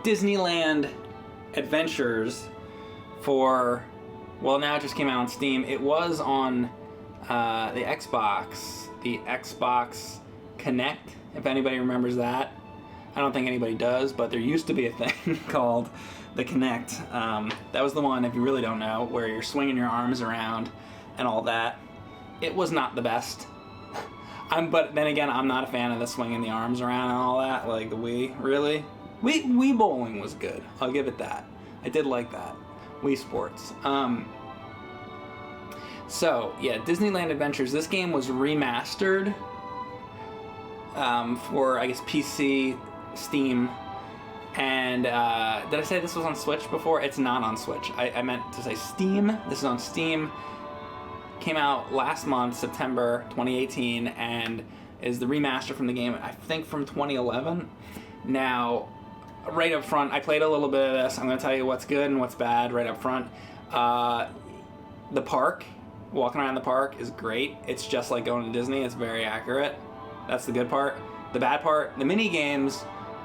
Disneyland Adventures for, well, now it just came out on Steam. It was on the Xbox Kinect, if anybody remembers that. I don't think anybody does, but there used to be a thing called the Kinect. That was the one, if you really don't know, where you're swinging your arms around and all that. It was not the best. But then again, I'm not a fan of the swinging the arms around and all that, like the Wii. Really? Wii bowling was good. I'll give it that. I did like that. Wii Sports. So, yeah, Disneyland Adventures. This game was remastered for, I guess, PC, Steam. And did I say this was on Switch before? It's not on Switch. I meant to say Steam. This is on Steam. Came out last month, September 2018, and is the remaster from the game, I think from 2011. Now, right up front, I played a little bit of this. I'm going to tell you what's good and what's bad right up front. The park, walking around the park is great. It's just like going to Disney. It's very accurate. That's the good part. The bad part, the mini games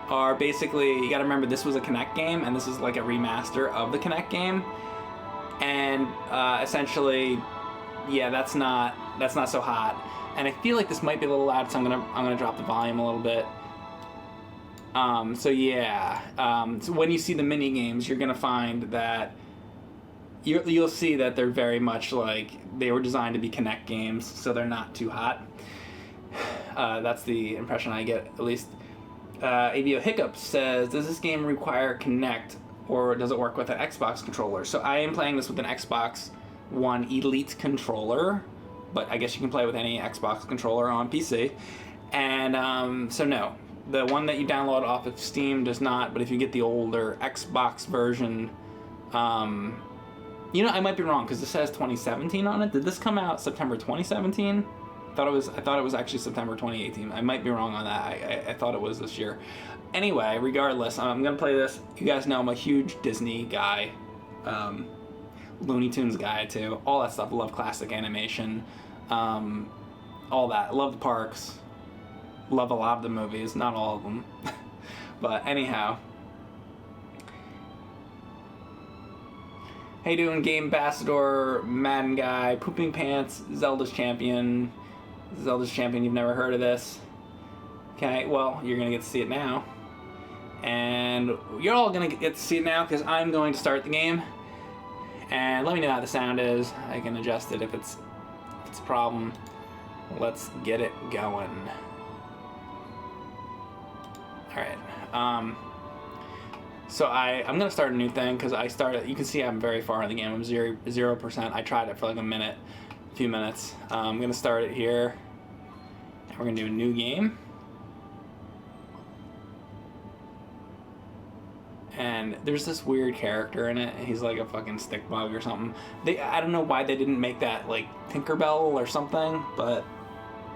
are basically, you got to remember this was a Kinect game, and this is like a remaster of the Kinect game. And essentially, yeah, that's not so hot. And I feel like this might be a little loud, so I'm gonna drop the volume a little bit. So yeah, so when you see the mini games, you're gonna find that you'll see that they're very much like they were designed to be Kinect games, so they're not too hot. That's the impression I get, at least. AVO Hiccups says, does this game require Kinect, or does it work with an Xbox controller? So I am playing this with an Xbox One Elite controller, but I guess you can play with any Xbox controller on PC. And so no, the one that you download off of Steam does not, but if you get the older Xbox version, you know, I might be wrong because this says 2017 on it. Did this come out September 2017? I thought it was actually September 2018. I might be wrong on that. I thought it was this year. Anyway, regardless, I'm gonna play this. You guys know I'm a huge Disney guy, Looney Tunes guy too. All that stuff. I love classic animation, all that. I love the parks. Love a lot of the movies, not all of them. But anyhow. How you doing, Game Ambassador, Madden Guy, Pooping Pants, Zelda's Champion. Zelda's Champion, you've never heard of this. Okay, well, you're going to get to see it now. And you're all going to get to see it now because I'm going to start the game. And let me know how the sound is. I can adjust it if it's a problem. Let's get it going. Alright. So I'm going to start a new thing because I started, you can see I'm very far in the game. I'm 0%. I tried it for like a few minutes. I'm going to start it here. And we're going to do a new game. And there's this weird character in it. He's like a fucking stick bug or something. I don't know why they didn't make that like Tinkerbell or something, but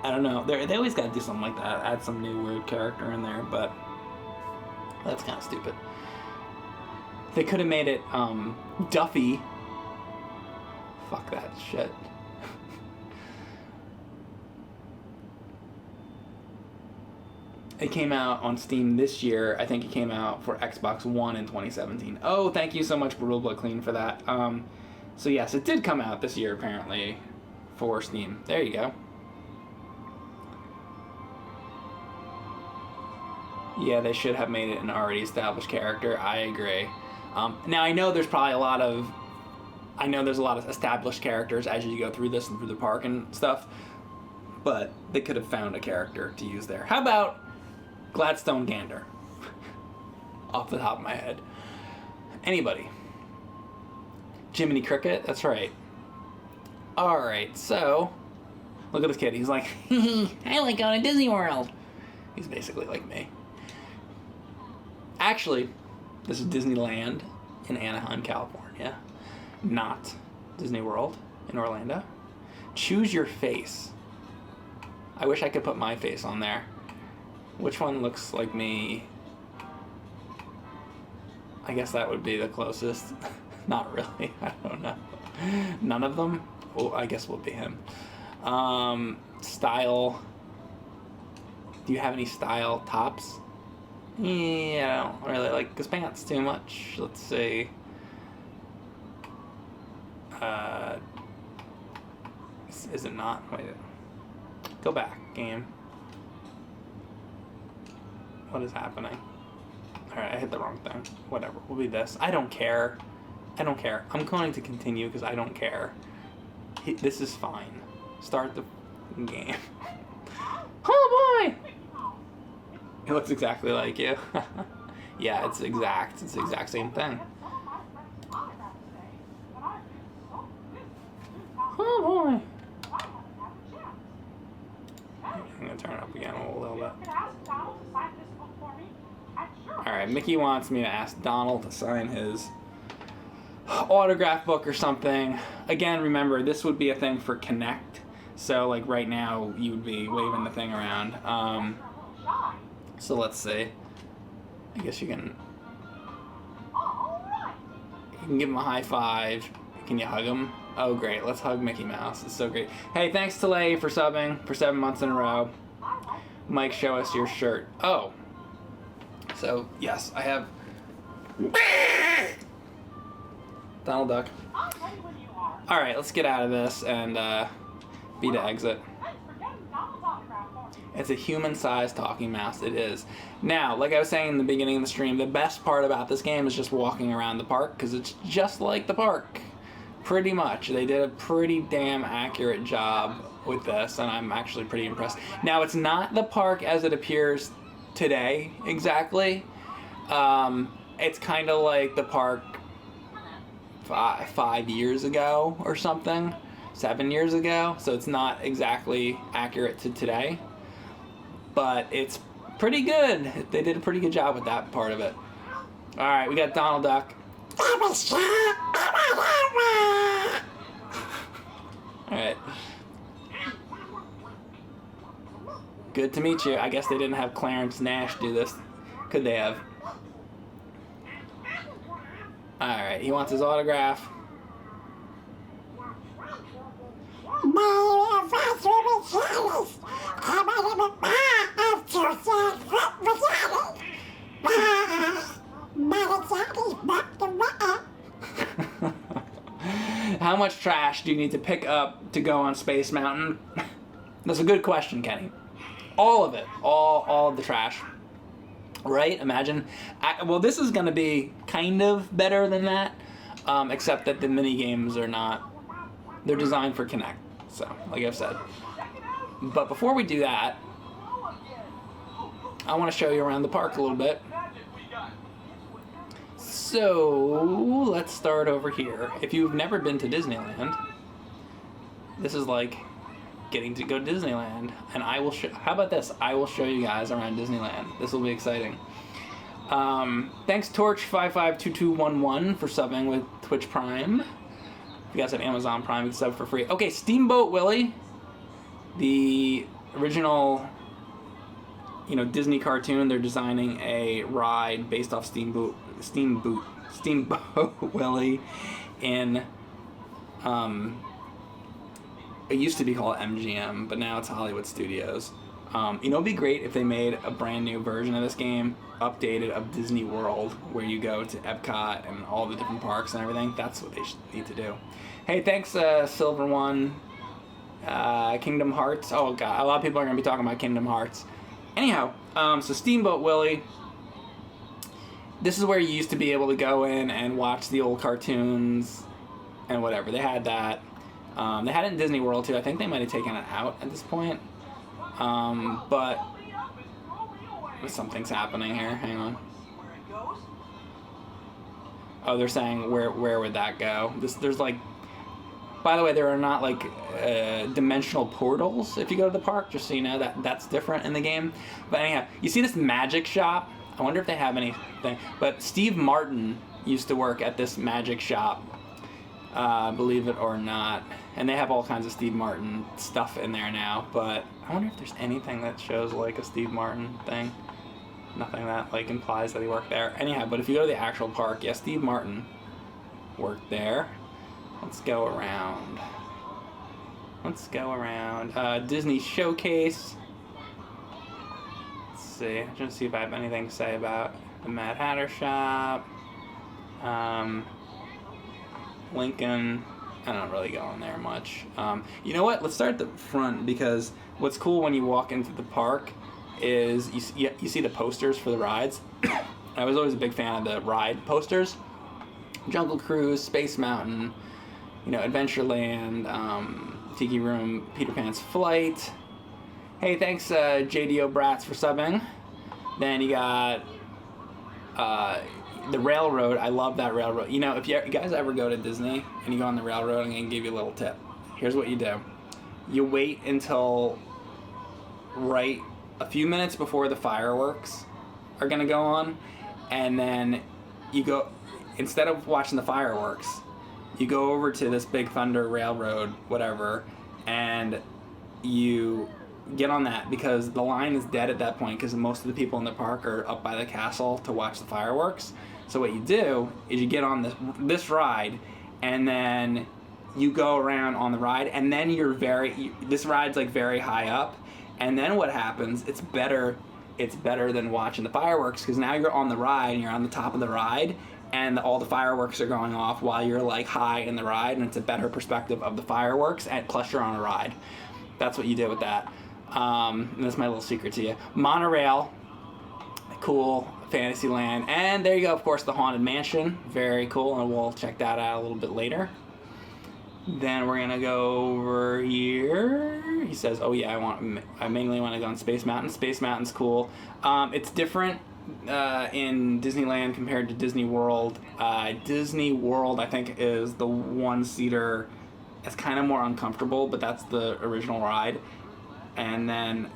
I don't know. They always got to do something like that. Add some new weird character in there, but that's kind of stupid. They could have made it Duffy. Fuck that shit. It came out on Steam this year. I think it came out for Xbox One in 2017. Oh, thank you so much, Brutal But Clean, for that. So yes, it did come out this year, apparently, for Steam. There you go. Yeah, they should have made it an already established character. I agree. Now, I know there's probably a lot of established characters as you go through this and through the park and stuff, but they could have found a character to use there. How about Gladstone Gander? Off the top of my head. Anybody? Jiminy Cricket? That's right. Alright, so look at this kid. He's like, I like going to Disney World. He's basically like me. Actually, this is Disneyland in Anaheim, California, not Disney World in Orlando. Choose your face. I wish I could put my face on there. Which one looks like me? I guess that would be the closest. Not really. I don't know. None of them? Well, I guess would be him. Style. Do you have any style tops Yeah, I don't really like his pants too much. Let's see. Is it not? Wait. Go back, game. What is happening? Alright, I hit the wrong thing. Whatever. We'll be this. I don't care. I don't care. I'm going to continue because I don't care. This is fine. Start the game. Oh boy! It looks exactly like you. Yeah, it's the exact same thing. Oh boy! I'm gonna turn it up again a little bit. Alright, Mickey wants me to ask Donald to sign his autograph book or something. Again, remember, this would be a thing for Kinect. So, like, right now, you would be waving the thing around. So let's see. I guess you can give him a high five. Can you hug him? Oh, great. Let's hug Mickey Mouse. It's so great. Hey, thanks to Lay for subbing for 7 months in a row. Mike, show us your shirt. Oh. So, yes, I have Donald Duck. Alright, let's get out of this and be to exit. It's a human-sized talking mouse. It is. Now, like I was saying in the beginning of the stream, the best part about this game is just walking around the park, because it's just like the park. Pretty much. They did a pretty damn accurate job with this, and I'm actually pretty impressed. Now, it's not the park as it appears today, exactly. It's kind of like the park 5 years ago or something. 7 years ago. So it's not exactly accurate to today. But it's pretty good. They did a pretty good job with that part of it. Alright, we got Donald Duck. Alright. Good to meet you. I guess they didn't have Clarence Nash do this. Could they have? Alright, he wants his autograph. How much trash do you need to pick up to go on Space Mountain? That's a good question, Kenny. All of it. All of the trash. Right? Imagine. Well, this is going to be kind of better than that, except that the mini games are not. They're designed for Kinect. So, like I've said. But before we do that, I want to show you around the park a little bit. So, let's start over here. If you've never been to Disneyland, this is like getting to go to Disneyland. And I will show, how about this? I will show you guys around Disneyland. This will be exciting. Thanks Torch552211 for subbing with Twitch Prime. If you guys have Amazon Prime, you can sub for free. Okay, Steamboat Willie, the original, Disney cartoon. They're designing a ride based off Steamboat Willie in, it used to be called MGM, but now it's Hollywood Studios. It'd be great if they made a brand new version of this game, updated, of Disney World, where you go to Epcot and all the different parks and everything. That's what they need to do. Hey, thanks, Silver One. Kingdom Hearts. Oh, God. A lot of people are going to be talking about Kingdom Hearts. Anyhow, so Steamboat Willie. This is where you used to be able to go in and watch the old cartoons and whatever. They had that. They had it in Disney World, too. I think they might have taken it out at this point. But something's happening here. Hang on. Oh, they're saying where would that go? There's like, by the way, there are not like dimensional portals if you go to the park. Just so you know that's different in the game. But anyhow, you see this magic shop. I wonder if they have anything. But Steve Martin used to work at this magic shop. Believe it or not. And they have all kinds of Steve Martin stuff in there now, but I wonder if there's anything that shows like a Steve Martin thing. Nothing that like implies that he worked there. Anyhow, but if you go to the actual park, yeah, Steve Martin worked there. Let's go around. Disney Showcase. Let's see. I'm trying to see if I have anything to say about the Mad Hatter shop. Lincoln. I don't really go in there much. You know what? Let's start at the front, because what's cool when you walk into the park is you see the posters for the rides. I was always a big fan of the ride posters. Jungle Cruise, Space Mountain, Adventureland, Tiki Room, Peter Pan's Flight. Hey, thanks JDO Brats for subbing. Then you got the railroad. I love that railroad. If you guys ever go to Disney and you go on the railroad, I'm going to give you a little tip. Here's what you do. You wait until right a few minutes before the fireworks are going to go on, and then you go, instead of watching the fireworks, you go over to this Big Thunder Railroad, whatever, and you get on that, because the line is dead at that point, because most of the people in the park are up by the castle to watch the fireworks. So what you do is you get on this ride, and then you go around on the ride, and then this ride's like very high up, and then what happens, it's better than watching the fireworks, because now you're on the ride and you're on the top of the ride, and all the fireworks are going off while you're like high in the ride, and it's a better perspective of the fireworks, and plus you're on a ride. That's what you do with that. And that's my little secret to you. Monorail, cool. Fantasyland, and there you go, of course, the Haunted Mansion, very cool, and we'll check that out a little bit later. Then we're gonna go over here. He says, oh yeah, I mainly want to go on Space Mountain. Space Mountain's cool. It's different in Disneyland compared to Disney World. Disney World, I think, is the one-seater. It's kind of more uncomfortable, but that's the original ride. And then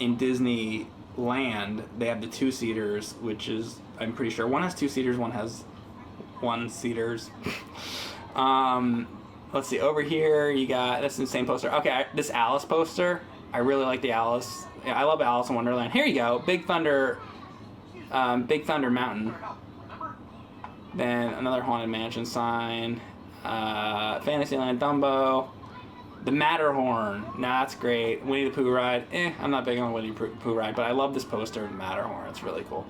in Disneyland, they have the two-seaters, which is, I'm pretty sure, one has two-seaters, one has one-seaters. Let's see, over here you got, that's the same poster. Okay, this Alice poster, I really like the Alice. Yeah, I love Alice in Wonderland. Here you go, Big Thunder Mountain. Then another Haunted Mansion sign. Fantasyland Dumbo. The Matterhorn. Nah, that's great. Winnie the Pooh ride. I'm not big on Winnie the Pooh ride, but I love this poster of Matterhorn. It's really cool.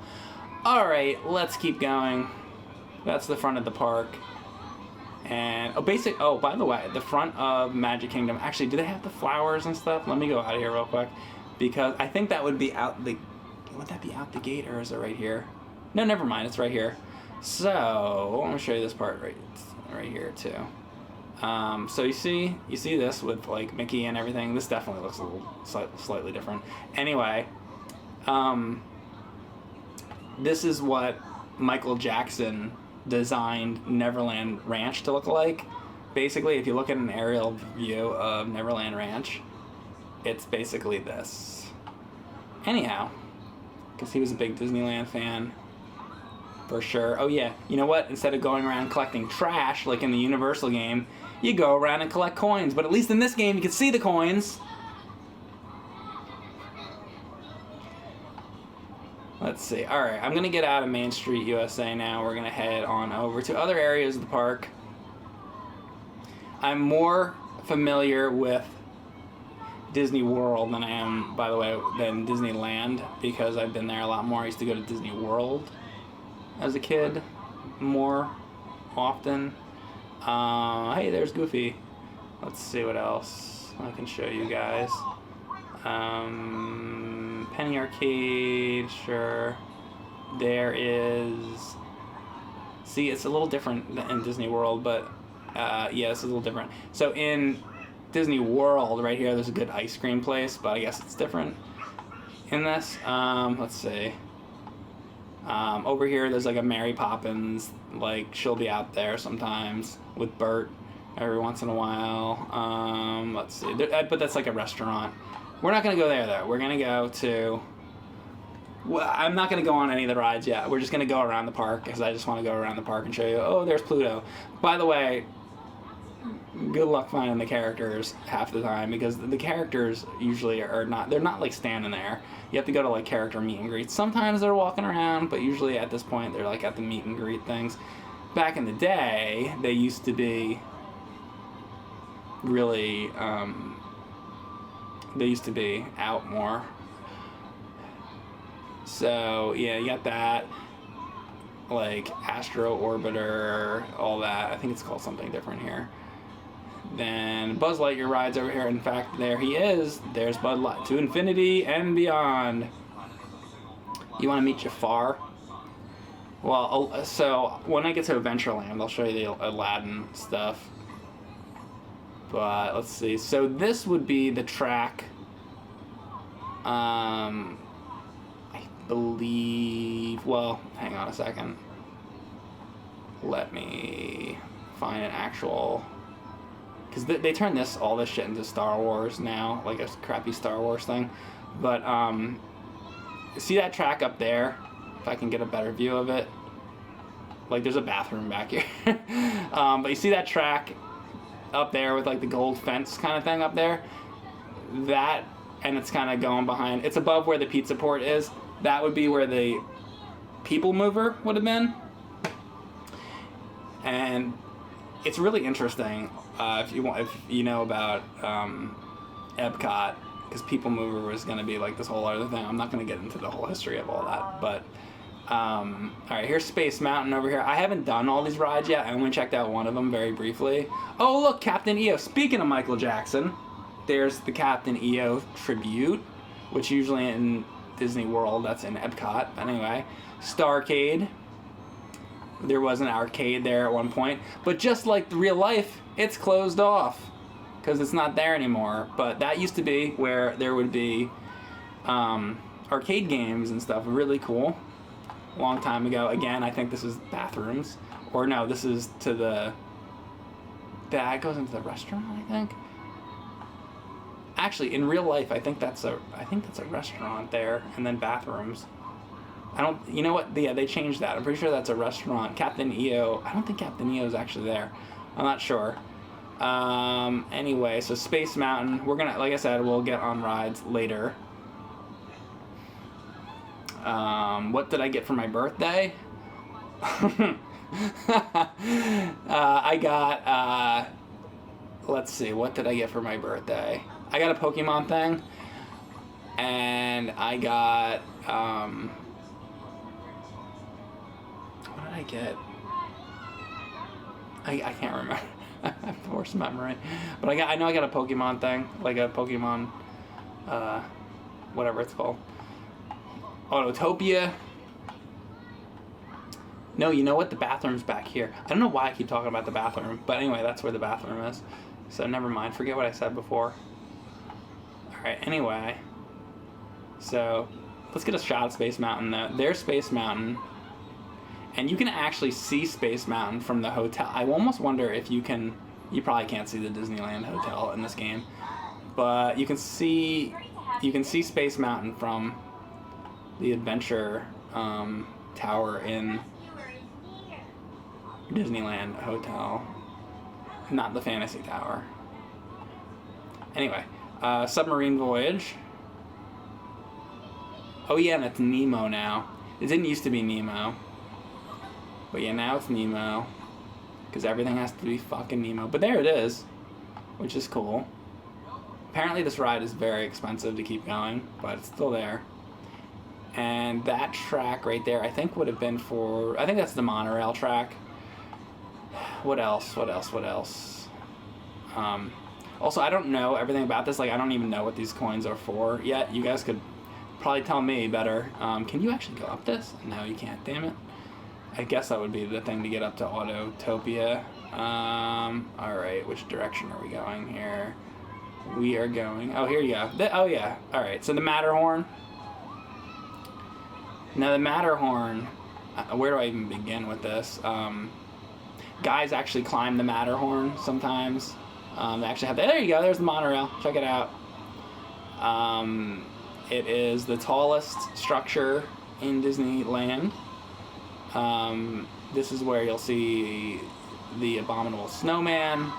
Alright, let's keep going. That's the front of the park. And, by the way, the front of Magic Kingdom. Actually, do they have the flowers and stuff? Let me go out of here real quick. Because I think that would be out the... Would that be out the gate, or is it right here? No, never mind. It's right here. So, I'm going to show you this part right here, too. So you see this with like Mickey and everything. This definitely looks a little slightly different. Anyway, this is what Michael Jackson designed Neverland Ranch to look like. Basically, if you look at an aerial view of Neverland Ranch, it's basically this. Anyhow, because he was a big Disneyland fan. For sure. Oh yeah, you know what? Instead of going around collecting trash like in the Universal game, you go around and collect coins. But at least in this game, you can see the coins. Let's see. Alright, I'm going to get out of Main Street, USA now. We're going to head on over to other areas of the park. I'm more familiar with Disney World than I am, by the way, than Disneyland, because I've been there a lot more. I used to go to Disney World as a kid more often. Hey, there's Goofy. Let's see what else I can show you guys. Penny Arcade, sure. There is... See, it's a little different in Disney World, but yeah, it's a little different. So in Disney World, right here, there's a good ice cream place, but I guess it's different in this. Let's see. Over here, there's like a Mary Poppins, like she'll be out there sometimes with Bert every once in a while. Let's see, but that's like a restaurant. We're not going to go there though. We're going to go to, well, I'm not going to go on any of the rides yet. We're just going to go around the park because I just want to go around the park and show you, oh, there's Pluto. By the way, good luck finding the characters half the time, because the characters usually are not, they're not like standing there. You have to go to like character meet and greets. Sometimes they're walking around, but usually at this point they're like at the meet and greet things. Back in the day, they used to be really, they used to be out more. So yeah, you got that, like Astro Orbiter, all that. I think it's called something different here. Then Buzz Lightyear rides over here. In fact, there he is. There's Buzz Lightyear to infinity and beyond. You want to meet Jafar? Well, so when I get to Adventureland, I'll show you the Aladdin stuff. But let's see. So this would be the track. I believe. Well, hang on a second. Let me find an actual. Because they turn all this shit into Star Wars now, like a crappy Star Wars thing. But see that track up there? If I can get a better view of it. Like there's a bathroom back here. But you see that track up there with like the gold fence kind of thing up there? That, and it's kind of going behind. It's above where the pizza port is. That would be where the people mover would have been. And it's really interesting if you know about Epcot, because People Mover was going to be like this whole other thing. I'm not going to get into the whole history of all that, but all right, here's Space Mountain over here. I haven't done all these rides yet. I only checked out one of them very briefly. Oh look, Captain EO. Speaking of Michael Jackson, there's the Captain EO tribute, which usually in Disney World, that's in Epcot. Anyway, Starcade. There was an arcade there at one point, but just like the real life, it's closed off because it's not there anymore. But that used to be where there would be arcade games and stuff. Really cool. A long time ago. Again, I think this is bathrooms, or no, this is to the. That goes into the restaurant, I think. Actually, in real life, I think that's a restaurant there, and then bathrooms. You know what? Yeah, they changed that. I'm pretty sure that's a restaurant. Captain EO. I don't think Captain EO is actually there. I'm not sure. Anyway, so Space Mountain. We're gonna, like I said, we'll get on rides later. What did I get for my birthday? I got, let's see, what did I get for my birthday? I got a Pokemon thing. And I got, what did I get? I can't remember. I have worse memory. But I know I got a Pokemon thing, like a Pokemon, whatever it's called. Autotopia. No, you know what? The bathroom's back here. I don't know why I keep talking about the bathroom, but anyway, that's where the bathroom is. So never mind. Forget what I said before. Alright, anyway. So, let's get a shot of Space Mountain, though. There's Space Mountain. And you can actually see Space Mountain from the hotel. I almost wonder if you can... You probably can't see the Disneyland Hotel in this game. But you can see Space Mountain from the Adventure Tower in Disneyland Hotel. Not the Fantasy Tower. Anyway, Submarine Voyage. Oh yeah, and it's Nemo now. It didn't used to be Nemo. But yeah, now it's Nemo. Because everything has to be fucking Nemo. But there it is. Which is cool. Apparently this ride is very expensive to keep going. But it's still there. And that track right there, I think would have been for... I think that's the monorail track. What else? Also, I don't know everything about this. Like, I don't even know what these coins are for yet. You guys could probably tell me better. Can you actually go up this? No, you can't. Damn it. I guess that would be the thing to get up to Autotopia. Alright, which direction are we going here? We are going... Oh, here you go. Oh, yeah. Alright, so the Matterhorn. Now, the Matterhorn... where do I even begin with this? Guys actually climb the Matterhorn sometimes. They actually have... There you go. There's the monorail. Check it out. It is the tallest structure in Disneyland. This is where you'll see the Abominable Snowman.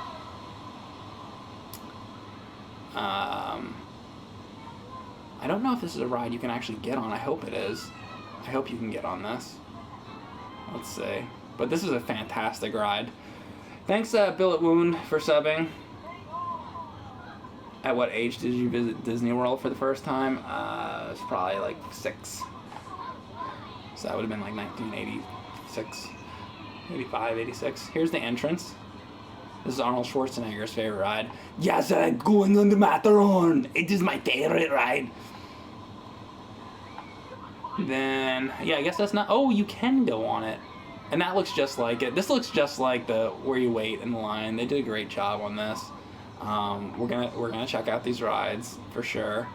I don't know if this is a ride you can actually get on. I hope it is. I hope you can get on this. Let's see. But this is a fantastic ride. Thanks, Billet Wound, for subbing. At what age did you visit Disney World for the first time? It's probably like 6. So that would have been like 1986, 85, 86. Here's the entrance. This is Arnold Schwarzenegger's favorite ride. Yes, I'm going on the Matterhorn. It is my favorite ride. Then, yeah, I guess that's not... Oh, you can go on it. And that looks just like it. This looks just like the where you wait in the line. They did a great job on this. We're gonna check out these rides for sure.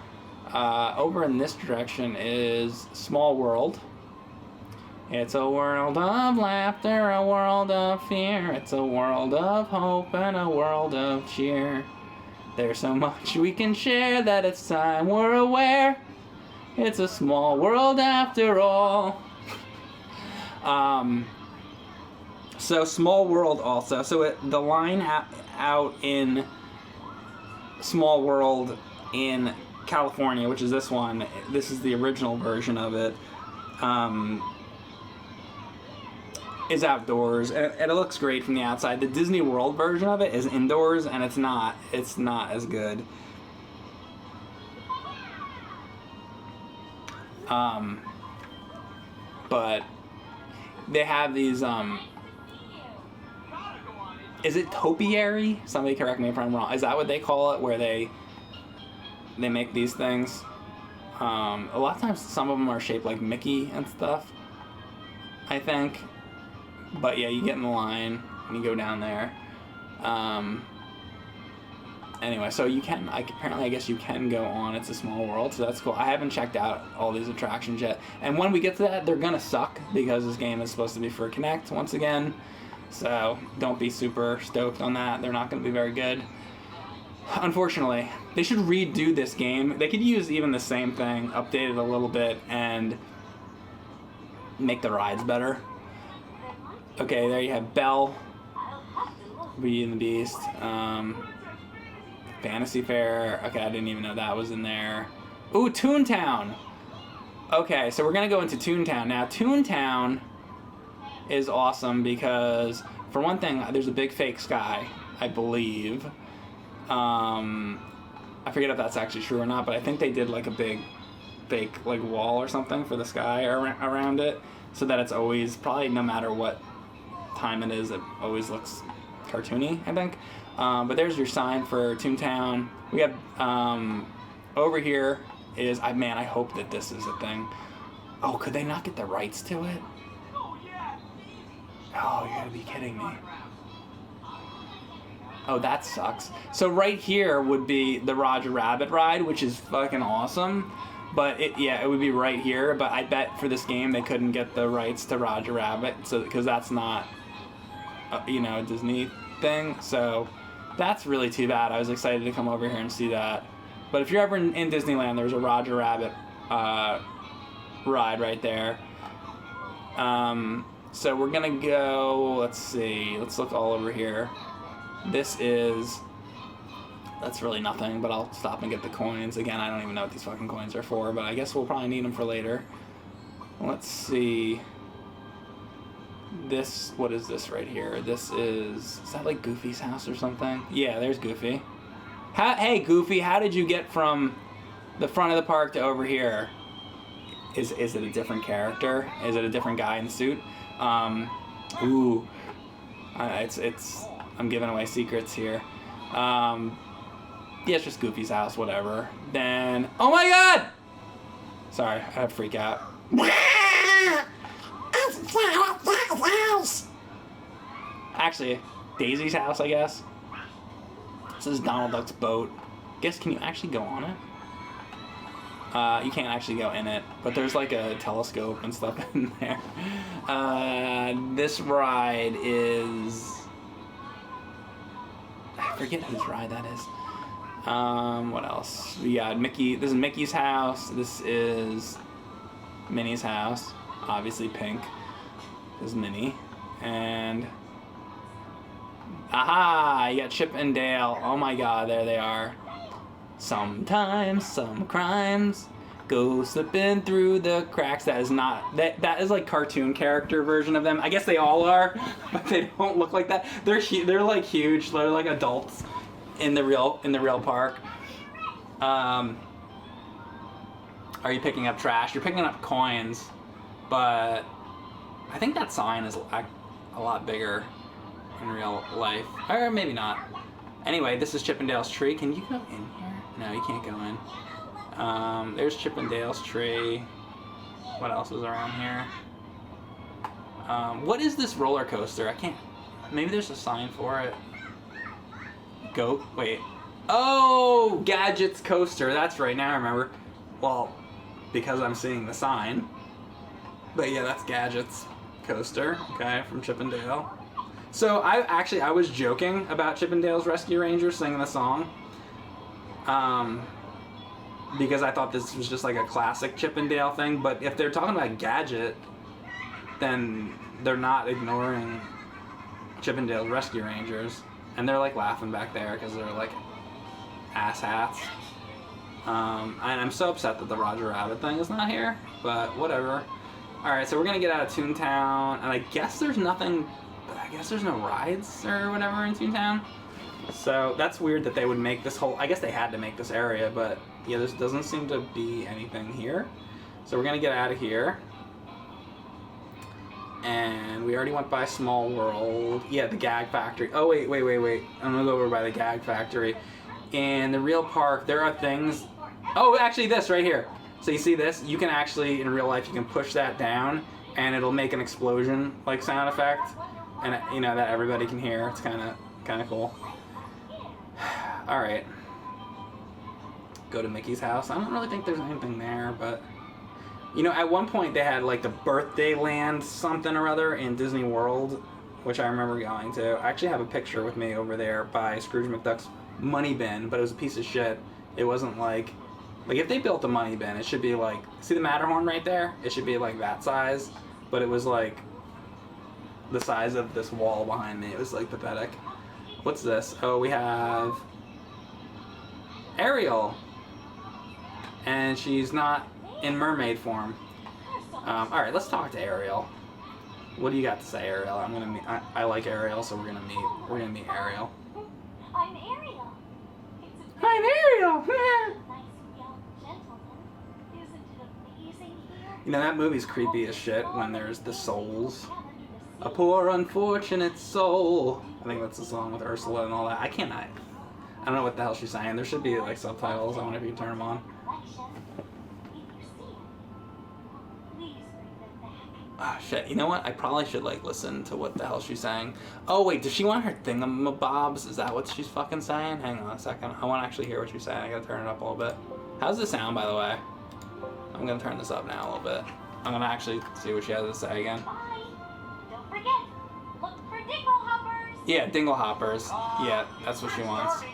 Over in this direction is Small World. It's a world of laughter, a world of fear. It's a world of hope and a world of cheer. There's so much we can share that it's time we're aware. It's a small world after all. So Small World also. So the line out in Small World in California, which is this one. This is the original version of it. Is outdoors, and it looks great from the outside. The Disney World version of it is indoors, and it's not as good. But they have these, is it topiary? Somebody correct me if I'm wrong. Is that what they call it, where they make these things? A lot of times some of them are shaped like Mickey and stuff, I think. But yeah, you get in the line and you go down there. Anyway, so you can, apparently I guess you can go on It's a Small World, so that's cool. I haven't checked out all these attractions yet. And when we get to that, they're gonna suck, because this game is supposed to be for Kinect once again. So don't be super stoked on that. They're not gonna be very good. Unfortunately, they should redo this game. They could use even the same thing, update it a little bit, and make the rides better. Okay, there you have Belle, Beauty and the Beast, Fantasy Fair. Okay, I didn't even know that was in there. Ooh, Toontown. Okay, so we're gonna go into Toontown. Now, Toontown is awesome because, for one thing, there's a big fake sky, I believe. I forget if that's actually true or not, but I think they did like a big fake like wall or something for the sky around it, so that it's always, probably no matter what time it is, it always looks cartoony, I think. But there's your sign for Toontown. We have over here is, man, I hope that this is a thing. Oh, could they not get the rights to it? Oh, you gotta be kidding me. Oh, that sucks. So right here would be the Roger Rabbit ride, which is fucking awesome. But it would be right here. But I bet for this game they couldn't get the rights to Roger Rabbit, so because that's not a Disney thing. So that's really too bad. I was excited to come over here and see that. But if you're ever in Disneyland, there's a Roger Rabbit ride right there. So we're gonna go, let's see, let's look all over here. That's really nothing, but I'll stop and get the coins. Again, I don't even know what these fucking coins are for, but I guess we'll probably need them for later. Let's see. What is this right here? Is that like Goofy's house or something? Yeah, there's Goofy. Hey, Goofy, how did you get from the front of the park to over here? Is it a different character? Is it a different guy in the suit? I'm giving away secrets here. Yeah, it's just Goofy's house, whatever. Then, oh my god! Sorry, I had to freak out. Actually, Daisy's house, I guess. This is Donald Duck's boat. Guess, can you actually go on it? You can't actually go in it, but there's like a telescope and stuff in there. This ride is... I forget whose ride that is. What else? We got Mickey. This is Mickey's house. This is Minnie's house. Obviously pink. This is Minnie. And... aha! You got Chip and Dale. Oh my god, there they are. Sometimes some crimes go slipping through the cracks. That is not... That is like cartoon character version of them. I guess they all are, but they don't look like that. They're like huge. They're like adults in the real park. Are you picking up trash? You're picking up coins. But I think that sign is a lot bigger in real life. Or maybe not. Anyway, this is Chippendales Tree. Can you go in here? No, you can't go in. There's Chippendales Tree. What else is around here? What is this roller coaster? I can't... Maybe there's a sign for it. Goat? Wait. Oh! Gadget's Coaster. That's right. Now I remember. Well, because I'm seeing the sign. But yeah, that's Gadget's Coaster. Okay, from Chippendale. So I was joking about Chippendales Rescue Rangers singing the song. Because I thought this was just like a classic Chippendale thing. But if they're talking about Gadget, then they're not ignoring Chippendales Rescue Rangers. And they're like laughing back there because they're like asshats. And I'm so upset that the Roger Rabbit thing is not here, but whatever. Alright, so we're gonna get out of Toontown, and I guess there's nothing, I guess there's no rides or whatever in Toontown. So that's weird that they would make this whole, I guess they had to make this area, but yeah, there doesn't seem to be anything here. So we're gonna get out of here. And we already went by Small World. Yeah, the Gag Factory. Oh, wait. I'm gonna go over by the Gag Factory. In the real park, there are things... Oh, actually, this right here. So you see this? You can actually, in real life, you can push that down, and it'll make an explosion, like, sound effect. And, you know, that everybody can hear. It's kind of cool. Alright. Go to Mickey's house. I don't really think there's anything there, but... You know, at one point they had like the birthday land something or other in Disney World, which I remember going to. I actually have a picture with me over there by Scrooge McDuck's money bin, but it was a piece of shit. It wasn't like if they built a money bin, it should be like, see the Matterhorn right there? It should be like that size, but it was like the size of this wall behind me. It was like pathetic. What's this? Oh, we have Ariel, and she's not in mermaid form. Alright, let's talk to Ariel. What do you got to say, Ariel? I like Ariel, so we're gonna meet Ariel. I'm Ariel. I'm Ariel! Nice young gentleman. Isn't it amazing here? You know, that movie's creepy as shit when there's the souls. A poor unfortunate soul. I think that's the song with Ursula and all that. I don't know what the hell she's saying. There should be like subtitles. I wonder if you can turn them on. Ah, shit. You know what? I probably should, like, listen to what the hell she's saying. Oh, wait. Does she want her thingamabobs? Is that what she's fucking saying? Hang on a second. I want to actually hear what she's saying. I gotta turn it up a little bit. How's this sound, by the way? I'm gonna turn this up now a little bit. I'm gonna actually see what she has to say again. Bye. Don't forget, look for dingle hoppers. Yeah, dingle hoppers. Yeah, that's what she wants.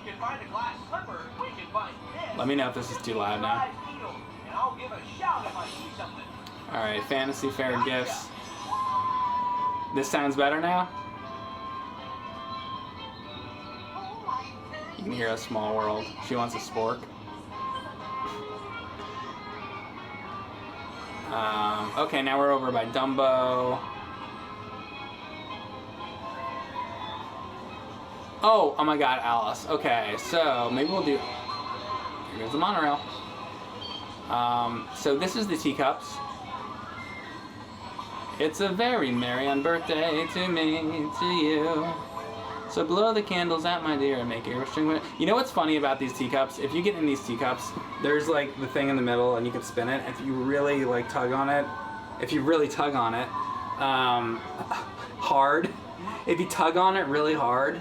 Let me know if this is too loud now. Alright, Fantasy Fair gifts. This sounds better now? You can hear a Small World. She wants a spork. Okay, now we're over by Dumbo. Oh my god, Alice. Okay, so maybe we'll do... Here goes the monorail. So this is the Teacups. It's a very merry on birthday to me, to you. So blow the candles out, my dear, and make your string. You know what's funny about these teacups? If you get in these teacups, there's like the thing in the middle, and you can spin it. If you really like tug on it, hard. If you tug on it really hard,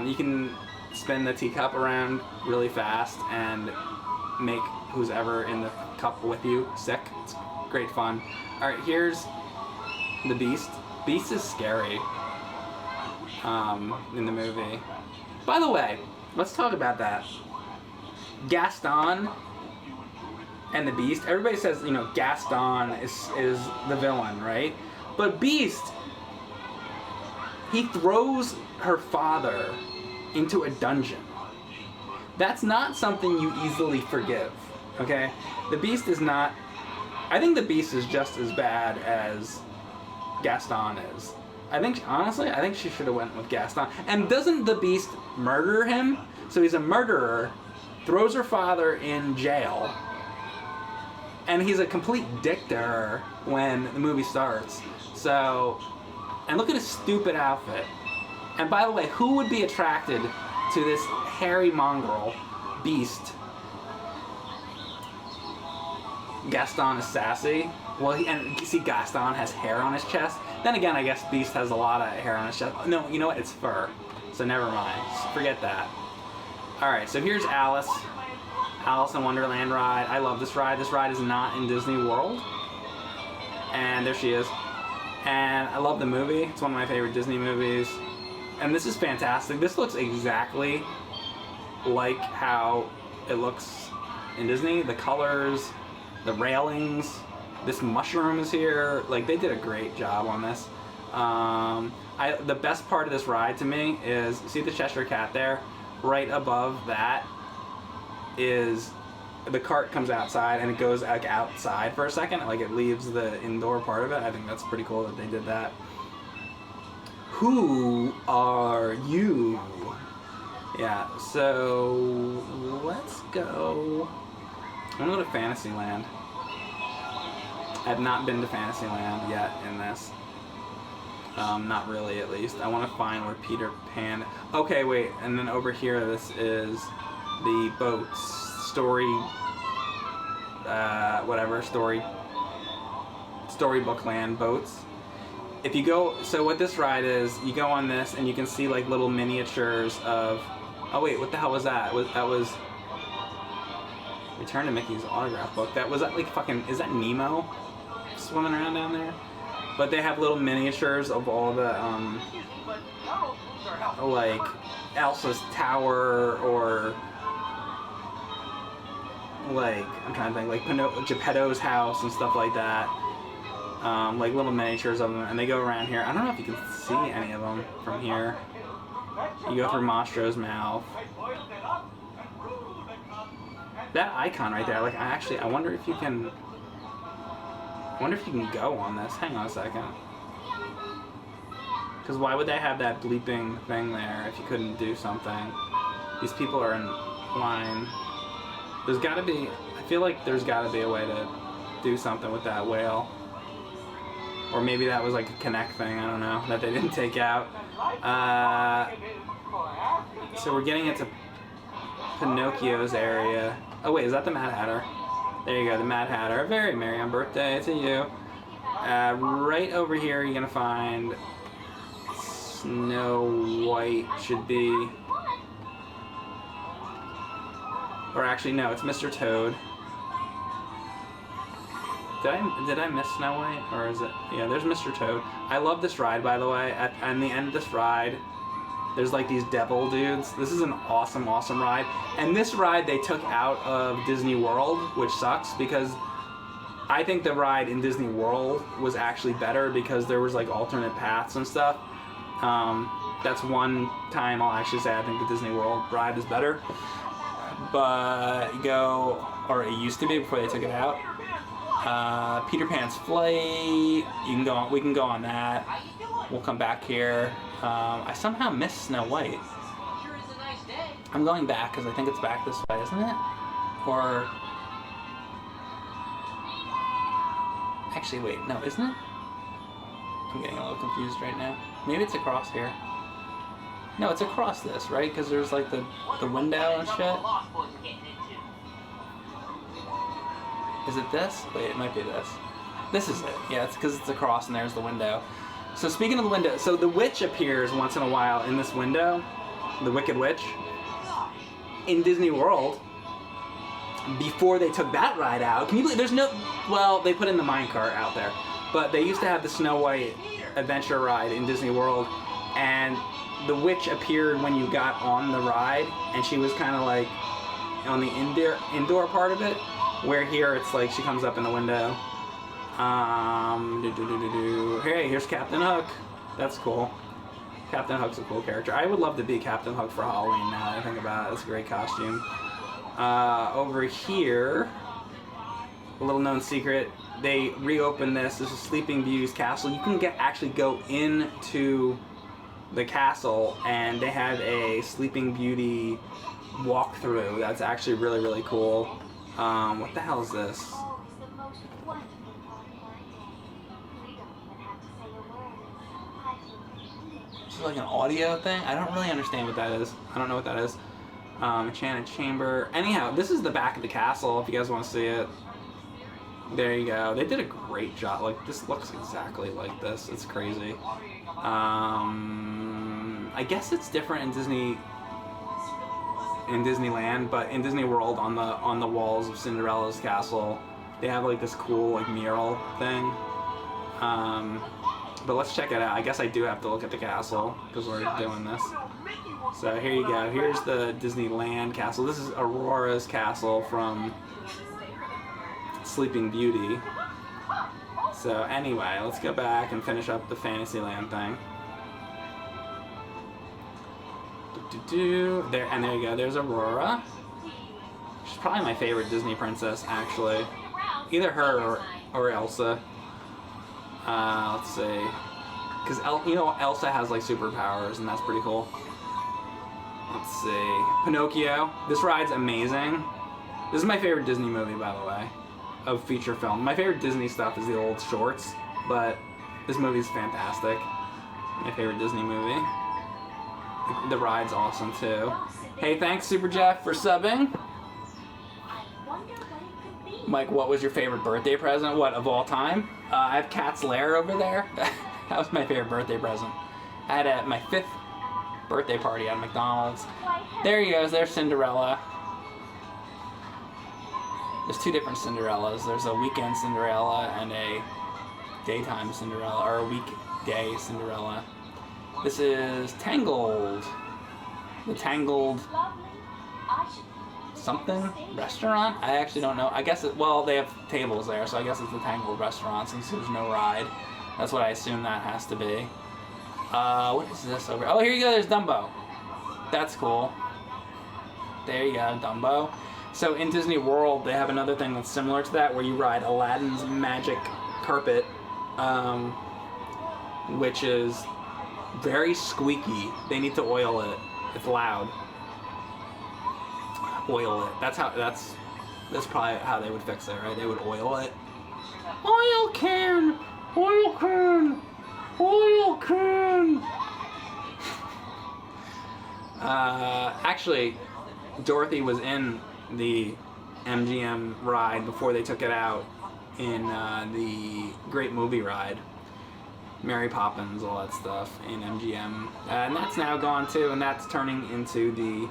you can spin the teacup around really fast and make who's ever in the cup with you sick. It's great fun. All right, here's the Beast. Beast is scary in the movie. By the way, let's talk about that. Gaston and the Beast. Everybody says, you know, Gaston is the villain, right? But Beast, he throws her father into a dungeon. That's not something you easily forgive, okay? The Beast is not... I think the Beast is just as bad as Gaston is. Honestly, I think she should have went with Gaston. And doesn't the Beast murder him? So he's a murderer, throws her father in jail, and he's a complete dick actor when the movie starts. So, and look at his stupid outfit. And by the way, who would be attracted to this hairy mongrel beast? Gaston is sassy. Well, and you see Gaston has hair on his chest. Then again, I guess Beast has a lot of hair on his chest. No, you know what? It's fur. So never mind. Forget that. Alright, so here's Alice. Alice in Wonderland ride. I love this ride. This ride is not in Disney World. And there she is. And I love the movie. It's one of my favorite Disney movies. And this is fantastic. This looks exactly like how it looks in Disney. The colors, the railings, this mushroom is here. Like, they did a great job on this. The best part of this ride to me is, see the Cheshire Cat there? Right above that is the cart comes outside and it goes like outside for a second, like it leaves the indoor part of it. I think that's pretty cool that they did that. Who are you? Yeah, so let's go. I'm gonna go to Fantasyland. I have not been to Fantasyland yet in this. Not really, at least. I want to find where Peter Pan... Okay, wait, and then over here, this is the boats. Storybook Land boats. If you go... So what this ride is, you go on this, and you can see, like, little miniatures of... Oh, wait, what the hell was that? That was... Return to Mickey's Autograph Book. Was that, like, fucking... Is that Nemo swimming around down there? But they have little miniatures of all the, like, Elsa's Tower, or, like, I'm trying to think, like, Geppetto's house and stuff like that. Like, little miniatures of them, and they go around here. I don't know if you can see any of them from here. You go through Mastro's mouth. That icon right there, like, I wonder if you can... I wonder if you can go on this. Hang on a second. Because why would they have that bleeping thing there if you couldn't do something? These people are in line. There's got to be... I feel like there's got to be a way to do something with that whale. Or maybe that was like a Kinect thing, I don't know, that they didn't take out. So we're getting into Pinocchio's area. Oh wait, is that the Mad Hatter? There you go, the Mad Hatter. Very merry on birthday to you. Right over here, you're gonna find Snow White. Should be, or actually no, it's Mr. Toad. Did I miss Snow White, or is it? Yeah, there's Mr. Toad. I love this ride, by the way. At the end of this ride, there's like these devil dudes. This is an awesome, awesome ride. And this ride they took out of Disney World, which sucks because I think the ride in Disney World was actually better because there was like alternate paths and stuff. That's one time I'll actually say I think the Disney World ride is better. But you go, or it used to be before they took it out. Peter Pan's Flight. We can go on that. We'll come back here. I somehow missed Snow White. I'm going back because I think it's back this way, isn't it? Or... Actually, wait, no, isn't it? I'm getting a little confused right now. Maybe it's across here. No, it's across this, right? Because there's like the window and shit. Is it this? Wait, it might be this. This is it. Yeah, it's because it's across and there's the window. So speaking of the window, so the witch appears once in a while in this window, the Wicked Witch, in Disney World, before they took that ride out. Can you believe there's no, well, they put in the minecart out there, but they used to have the Snow White adventure ride in Disney World, and the witch appeared when you got on the ride, and she was kind of like on the indoor part of it, where here it's like she comes up in the window. Hey, here's Captain Hook. That's cool. Captain Hook's a cool character. I would love to be Captain Hook for Halloween now that I think about it. That's a great costume. Over here, a little known secret, they reopened this. This is Sleeping Beauty's castle. You can actually go into the castle, and they have a Sleeping Beauty walkthrough. That's actually really, really cool. What the hell is this? This is like an audio thing. I don't really understand what that is. I don't know what that is. Enchanted Chamber. Anyhow, this is the back of the castle if you guys want to see it. There you go. They did a great job. Like, this looks exactly like this. It's crazy. I guess it's different in Disneyland, but in Disney World, on the walls of Cinderella's castle, they have like this cool like mural thing. But let's check it out. I guess I do have to look at the castle because we're doing this. So here you go. Here's the Disneyland Castle. This is Aurora's castle from Sleeping Beauty. So anyway, let's go back and finish up the Fantasyland thing. There, and there you go. There's Aurora. She's probably my favorite Disney princess, actually. Either her or Elsa. Let's see. Because Elsa has like superpowers, and that's pretty cool. Let's see. Pinocchio. This ride's amazing. This is my favorite Disney movie, by the way, of feature film. My favorite Disney stuff is the old shorts, but this movie's fantastic. My favorite Disney movie. The ride's awesome too. Hey, thanks Super Jeff for subbing. Mike, what was your favorite birthday present? What, of all time? I have Cat's Lair over there. That was my favorite birthday present. I had it at my 5th birthday party at McDonald's. There he goes, there's Cinderella. There's 2 different Cinderellas. There's a weekend Cinderella and a daytime Cinderella, or a weekday Cinderella. This is Tangled. The Tangled something restaurant? I actually don't know. I guess well, they have tables there, so I guess it's the Tangled restaurant since there's no ride. That's what I assume that has to be. What is this over? Oh, here you go. There's Dumbo. That's cool. There you go, Dumbo. So in Disney World, they have another thing that's similar to that, where you ride Aladdin's magic carpet, which is very squeaky. They need to oil it. It's loud. Oil it. That's probably how they would fix it, right? They would oil it. Oil can! Oil can! Oil can! Actually, Dorothy was in the MGM ride before they took it out in the Great Movie Ride. Mary Poppins, all that stuff in MGM. And that's now gone too, and that's turning into the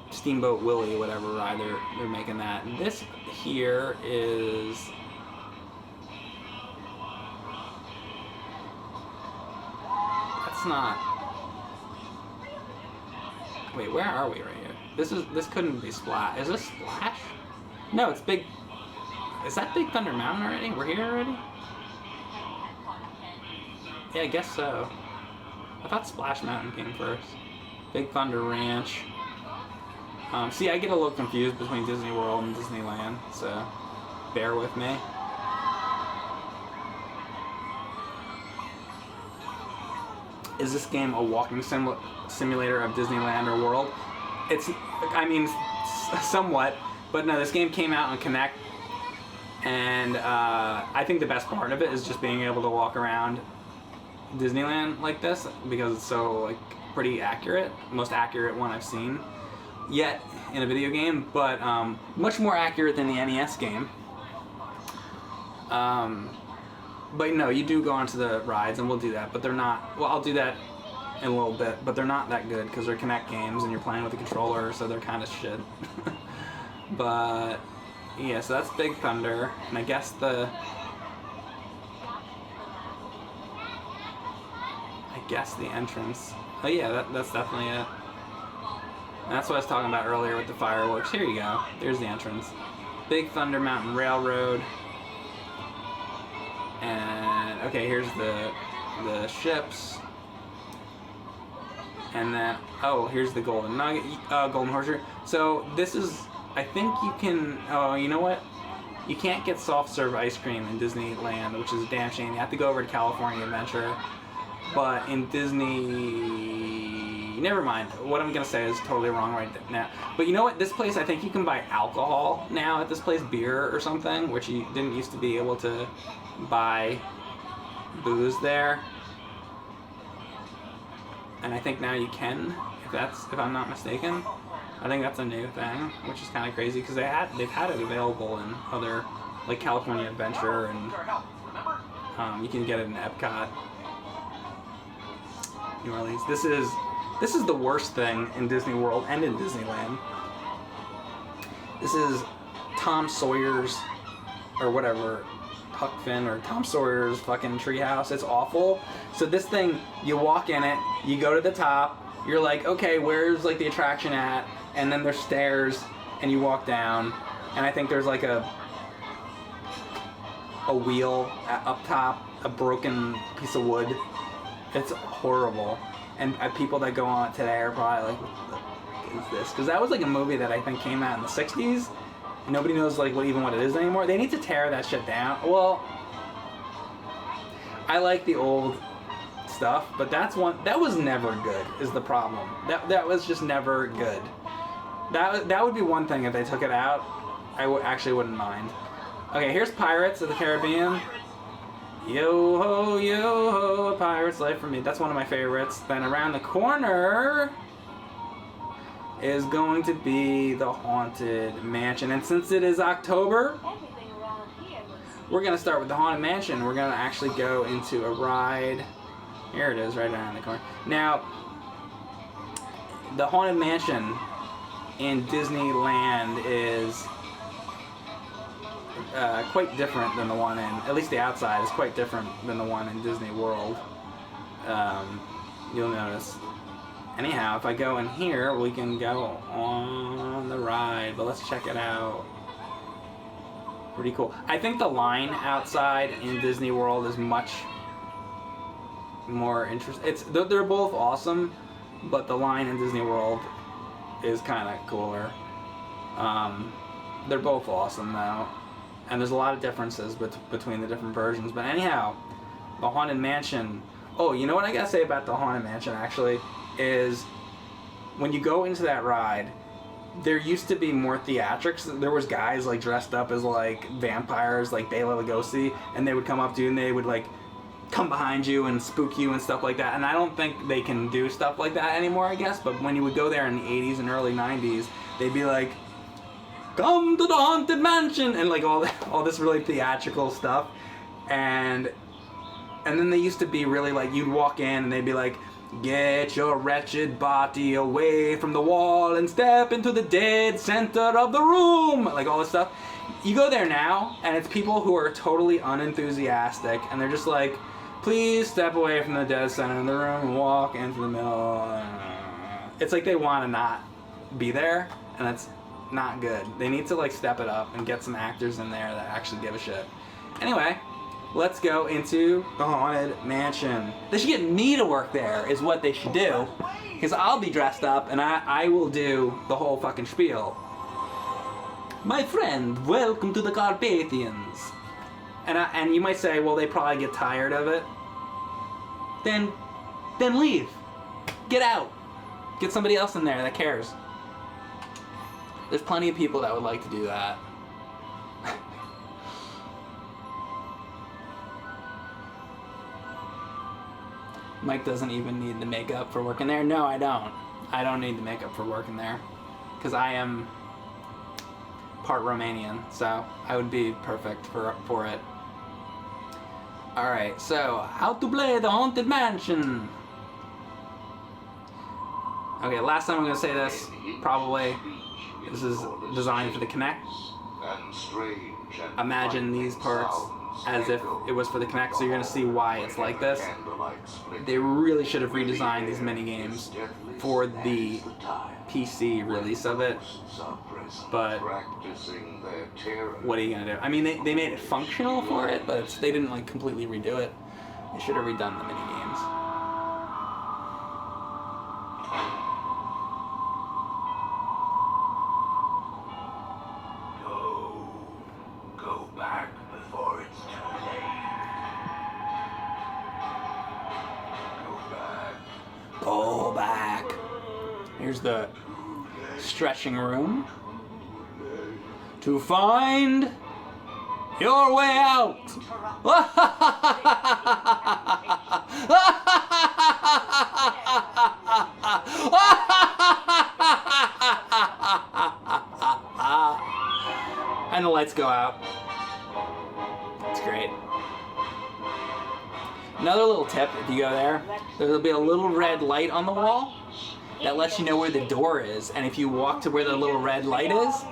Steamboat Willie, whatever ride they're making that. And this here is... That's not... Wait, where are we right here? This couldn't be Splash. Is this Splash? No, it's Big... Is that Big Thunder Mountain already? We're here already? Yeah, I guess so. I thought Splash Mountain came first. Big Thunder Ranch. See, I get a little confused between Disney World and Disneyland, so bear with me. Is this game a walking simulator of Disneyland or World? It's, I mean, somewhat, but no, this game came out on Kinect, and I think the best part of it is just being able to walk around Disneyland like this, because it's so, like, pretty accurate. Most accurate one I've seen yet in a video game, but much more accurate than the NES game. But no, you do go onto the rides, and we'll do that, but they're not, well, I'll do that in a little bit, but they're not that good, because they're Kinect games, and you're playing with a controller, so they're kind of shit. But, yeah, so that's Big Thunder, and I guess the entrance. Oh yeah, that's definitely it. And that's what I was talking about earlier with the fireworks. Here you go. There's the entrance. Big Thunder Mountain Railroad. And okay, here's the ships. And then here's the Golden Nugget, Golden Horseshoe. So this is, I think you can. Oh, you know what? You can't get soft serve ice cream in Disneyland, which is a damn shame. You have to go over to California Adventure. But in Disney... Never mind. What I'm going to say is totally wrong right now. But you know what? This place, I think you can buy alcohol now at this place. Beer or something, which you didn't used to be able to buy booze there. and I think now you can, if I'm not mistaken. I think that's a new thing, which is kind of crazy because they've had it available in other, like California Adventure, and you can get it in Epcot, New Orleans. This is the worst thing in Disney World and in Disneyland. This is Tom Sawyer's, or whatever, Huck Finn or Tom Sawyer's fucking treehouse. It's awful. So this thing, you walk in it, you go to the top, you're like, okay, where's like the attraction at? And then there's stairs, and you walk down, and I think there's like a wheel up top, a broken piece of wood. It's horrible. And people that go on it today are probably like, what the fuck is this? Because that was like a movie that I think came out in the 60s. And nobody knows like what it is anymore. They need to tear that shit down. Well, I like the old stuff, but that was never good is the problem. That was just never good. That would be one thing if they took it out. I actually wouldn't mind. Okay, here's Pirates of the Caribbean. Yo ho, a pirate's life for me. That's one of my favorites. Then around the corner is going to be the Haunted Mansion. And since it is October, we're going to start with the Haunted Mansion. We're going to actually go into a ride. Here it is, right around the corner. Now, the Haunted Mansion in Disneyland is quite different than the one in, at least the outside is quite different than the one in Disney World. You'll notice. Anyhow, if I go in here, we can go on the ride, but let's check it out. Pretty cool. I think the line outside in Disney World is much more interesting. They're both awesome, but the line in Disney World is kind of cooler. They're both awesome though, and there's a lot of differences between the different versions. But anyhow, the Haunted Mansion. Oh, you know what I gotta say about the Haunted Mansion actually is when you go into that ride, there used to be more theatrics. There was guys like dressed up as like vampires, like Bela Lugosi, and they would come up to you and they would like come behind you and spook you and stuff like that. And I don't think they can do stuff like that anymore, I guess. But when you would go there in the 80s and early 90s, they'd be like, "Come to the Haunted Mansion," and like all this really theatrical stuff. And then they used to be really like, you'd walk in and they'd be like, "Get your wretched body away from the wall and step into the dead center of the room," like all this stuff. You go there now and it's people who are totally unenthusiastic and they're just like, "Please step away from the dead center of the room and walk into the middle." It's like they want to not be there, and that's not good. They need to like step it up and get some actors in there that actually give a shit. Anyway, let's go into the Haunted Mansion. They should get me to work there is what they should do, because I'll be dressed up and I will do the whole fucking spiel. "My friend, welcome to the Carpathians." And you might say, well, they probably get tired of it. Then leave. Get out. Get somebody else in there that cares. There's plenty of people that would like to do that. Mike doesn't even need the makeup for working there. No, I don't. I don't need the makeup for working there, because I am part Romanian, so I would be perfect for it. Alright, so how to play the Haunted Mansion. Okay, last time I'm going to say this, probably. This is designed for the Kinect. Imagine these parts as if it was for the Kinect, so you're going to see why it's like this. They really should have redesigned these mini-games for the PC release of it, but what are you going to do? I mean, they made it functional for it, but they didn't like completely redo it. They should have redone the mini-games. Go back before it's too late. Go back. Here's the stretching room to find Your way out! And the lights go out. It's great. Another little tip, if you go there, there'll be a little red light on the wall that lets you know where the door is. And if you walk to where the little red light is,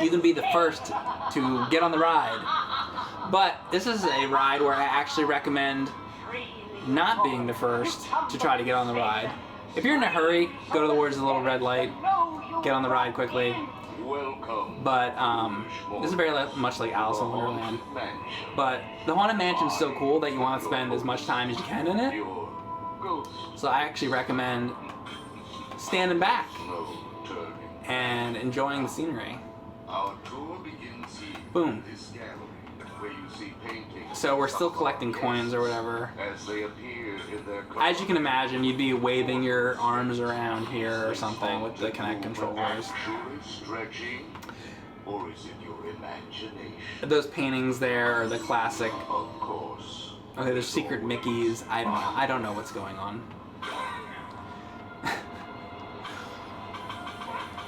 you can be the first to get on the ride. But this is a ride where I actually recommend not being the first to try to get on the ride. If you're in a hurry, go to the words of the little red light, get on the ride quickly. But this is very much like Alice in Wonderland. But the Haunted Mansion is so cool that you want to spend as much time as you can in it. So I actually recommend standing back and enjoying the scenery. Boom. So we're still collecting coins or whatever. As you can imagine, you'd be waving your arms around here or something with the Kinect controllers. Those paintings there are the classic. Okay, there's secret Mickeys. I don't know what's going on.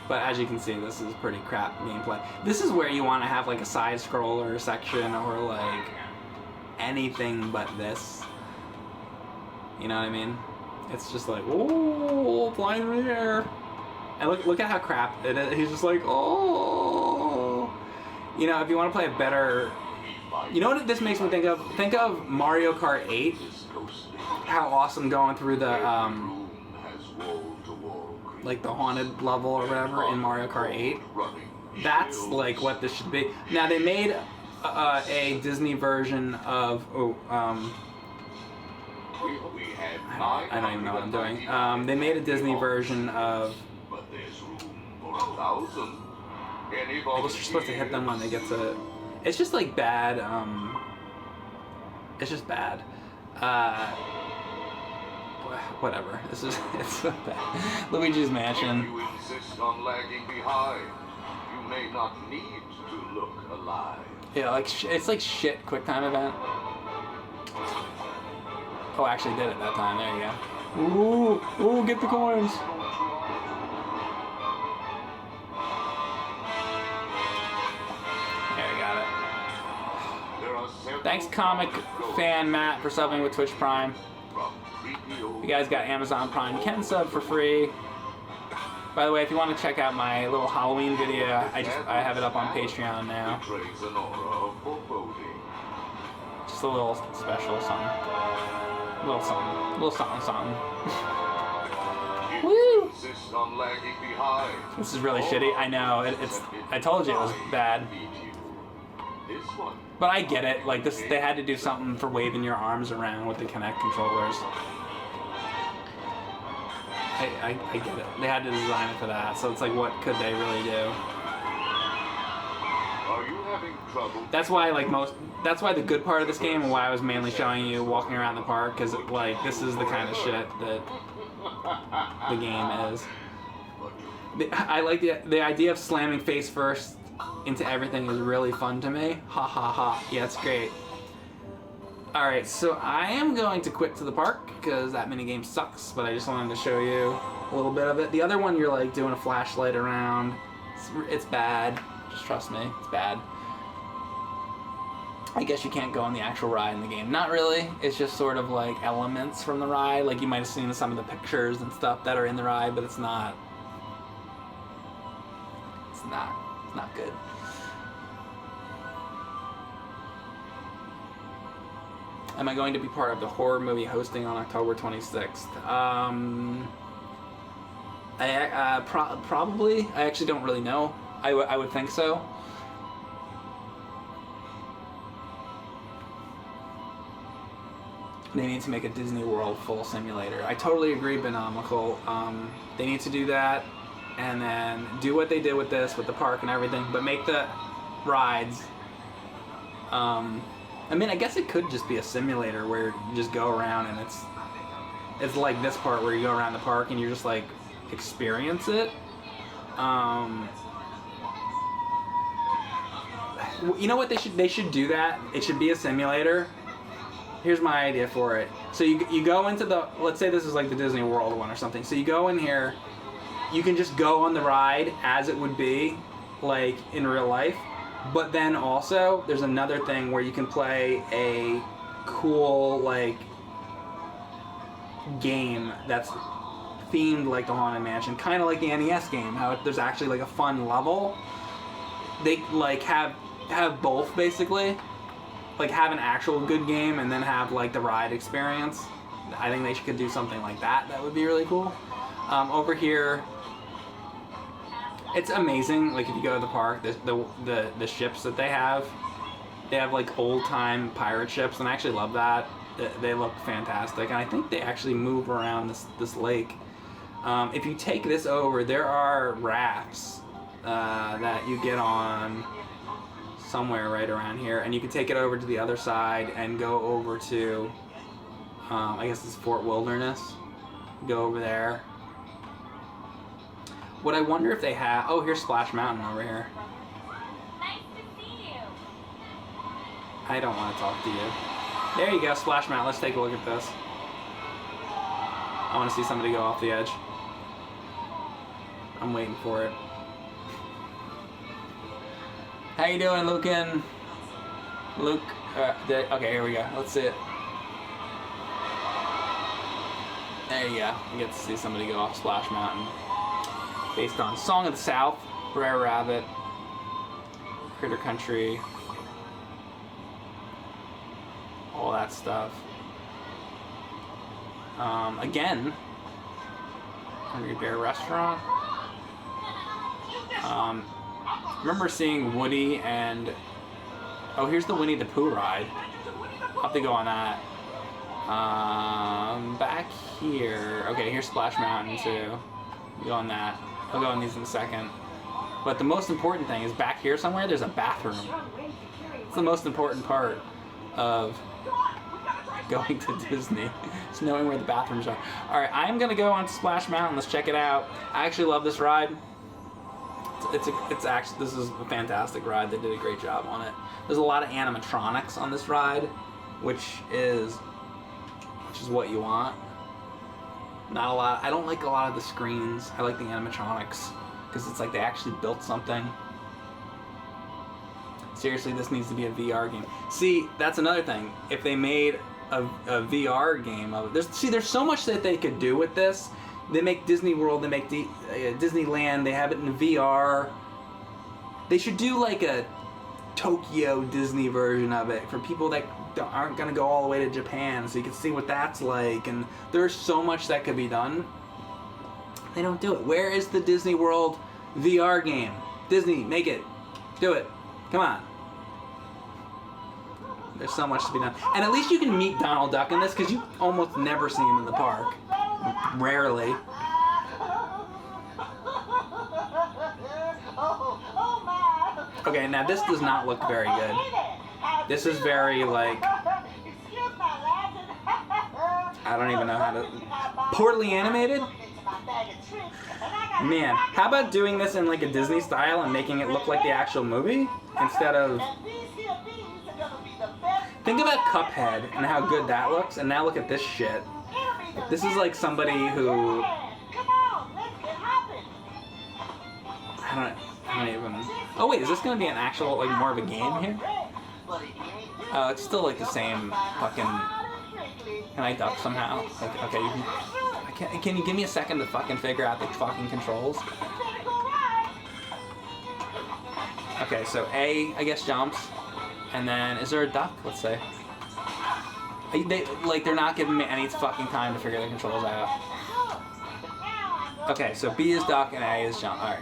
But as you can see, this is pretty crap gameplay. This is where you want to have like a side scroller section or like anything but this. You know what I mean? It's just like, oh, flying in the air. And look at how crap it is. He's just like, oh. You know, if you want to play a better... You know what this makes me think of? Think of Mario Kart 8. How awesome going through the, like the haunted level or whatever in Mario Kart 8. That's like what this should be. Now they made a Disney version of I don't even know what I'm doing. They made a Disney version of. I guess you're supposed to hit them when they get to. It's just like bad. It's just bad. Whatever. It's so bad. Luigi's Mansion. You insist on lagging behind. You may not need to look alive. Yeah, like it's like shit quick time event. Oh, I actually did it that time. There you go. Ooh, get the coins. There, got it. Thanks, comic fan Matt, for subbing with Twitch Prime. If you guys got Amazon Prime, you can sub for free. By the way, if you want to check out my little Halloween video, I have it up on Patreon now. Just a little special something. Little something. Woo! This is really shitty. I know. I told you it was bad. But I get it. Like this, they had to do something for waving your arms around with the Kinect controllers. I get it. They had to design it for that. So it's like, what could they really do? Are you having trouble? That's why, that's why the good part of this game, and why I was mainly showing you walking around the park, because like this is the kind of shit that the game is. I like the idea of slamming face first into everything is really fun to me. Ha ha ha. Yeah, it's great. Alright, so I am going to quit to the park because that minigame sucks, but I just wanted to show you a little bit of it. The other one, you're like doing a flashlight around. It's bad. Just trust me, it's bad. I guess you can't go on the actual ride in the game. Not really. It's just sort of like elements from the ride. Like you might have seen some of the pictures and stuff that are in the ride, but it's not good. Am I going to be part of the horror movie hosting on October 26th? Probably. I actually don't really know. I would think so. They need to make a Disney World full simulator. I totally agree, Benomical. They need to do that, and then do what they did with this, with the park and everything, but make the rides. I mean, I guess it could just be a simulator where you just go around and it's like this part where you go around the park and you just like experience it. You know what they should do that. It should be a simulator. Here's my idea for it. So you go into the, let's say this is like the Disney World one or something. So you go in here, you can just go on the ride as it would be, like in real life. But then also there's another thing where you can play a cool like game that's themed like the Haunted Mansion, kind of like the NES game. How there's actually like a fun level. They like have both basically, like have an actual good game and then have like the ride experience. I think they could do something like that. That would be really cool. Over here, it's amazing. Like if you go to the park, the ships that they have like old time pirate ships, and I actually love that. They look fantastic, and I think they actually move around this lake. If you take this over, there are rafts that you get on somewhere right around here, and you can take it over to the other side and go over to, I guess it's Fort Wilderness. Go over there. What I wonder if they have, oh, here's Splash Mountain over here. Nice to see you. I don't want to talk to you. There you go, Splash Mountain. Let's take a look at this. I want to see somebody go off the edge. I'm waiting for it. How you doing, Lucan? Luke, okay, here we go. Let's see it. There you go. You get to see somebody go off Splash Mountain. Based on Song of the South, Brer Rabbit, Critter Country, all that stuff. Again, Hungry Bear Restaurant. Remember seeing Woody and... Oh, here's the Winnie the Pooh ride. I'll have to go on that. Back here... Okay, here's Splash Mountain too. Go on that. I'll go on these in a second. But the most important thing is back here somewhere, there's a bathroom. It's the most important part of going to Disney. It's knowing where the bathrooms are. Alright, I'm going to go on Splash Mountain. Let's check it out. I actually love this ride. It's actually, this is a fantastic ride. They did a great job on it. There's a lot of animatronics on this ride, which is what you want. Not a lot. I don't like a lot of the screens. I like the animatronics because it's like they actually built something. Seriously, this needs to be a VR game. See, that's another thing. If they made a VR game of it, there's so much that they could do with this. They make Disney World, they make Disneyland, they have it in VR. They should do like a Tokyo Disney version of it for people that aren't going to go all the way to Japan, so you can see what that's like. And there's so much that could be done. They don't do it. Where is the Disney World VR game? Disney, make it. Do it. Come on. There's so much to be done. And at least you can meet Donald Duck in this, because you almost never see him in the park. Rarely. Okay, now this does not look very good. This is very, like... I don't even know how to... Poorly animated? Man, how about doing this in like a Disney style and making it look like the actual movie? Instead of... Think about Cuphead and how good that looks, and now look at this shit. This is like somebody who... I don't even... Oh wait, is this gonna be an actual, like, more of a game here? Oh, it's still like the same fucking... Can I duck somehow? Like, okay, you can you give me a second to fucking figure out the fucking controls? Okay, so A, I guess, jumps. And then, is there a duck? Let's say. They're not giving me any fucking time to figure the controls out. Okay, so B is duck and A is jump. Alright.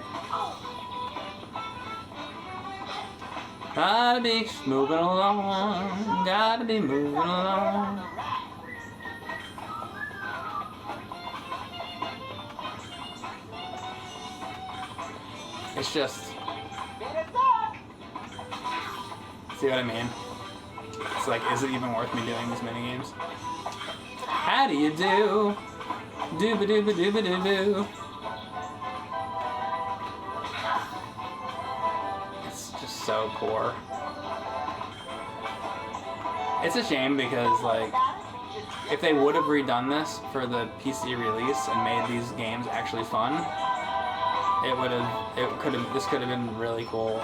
Gotta be moving along. Gotta be moving along. It's just... See what I mean? It's like, is it even worth me doing these minigames? How do you do? Dooba-dooba-dooba-doo-doo. It's just so poor. It's a shame because, like, if they would have redone this for the PC release and made these games actually fun, this could have been really cool.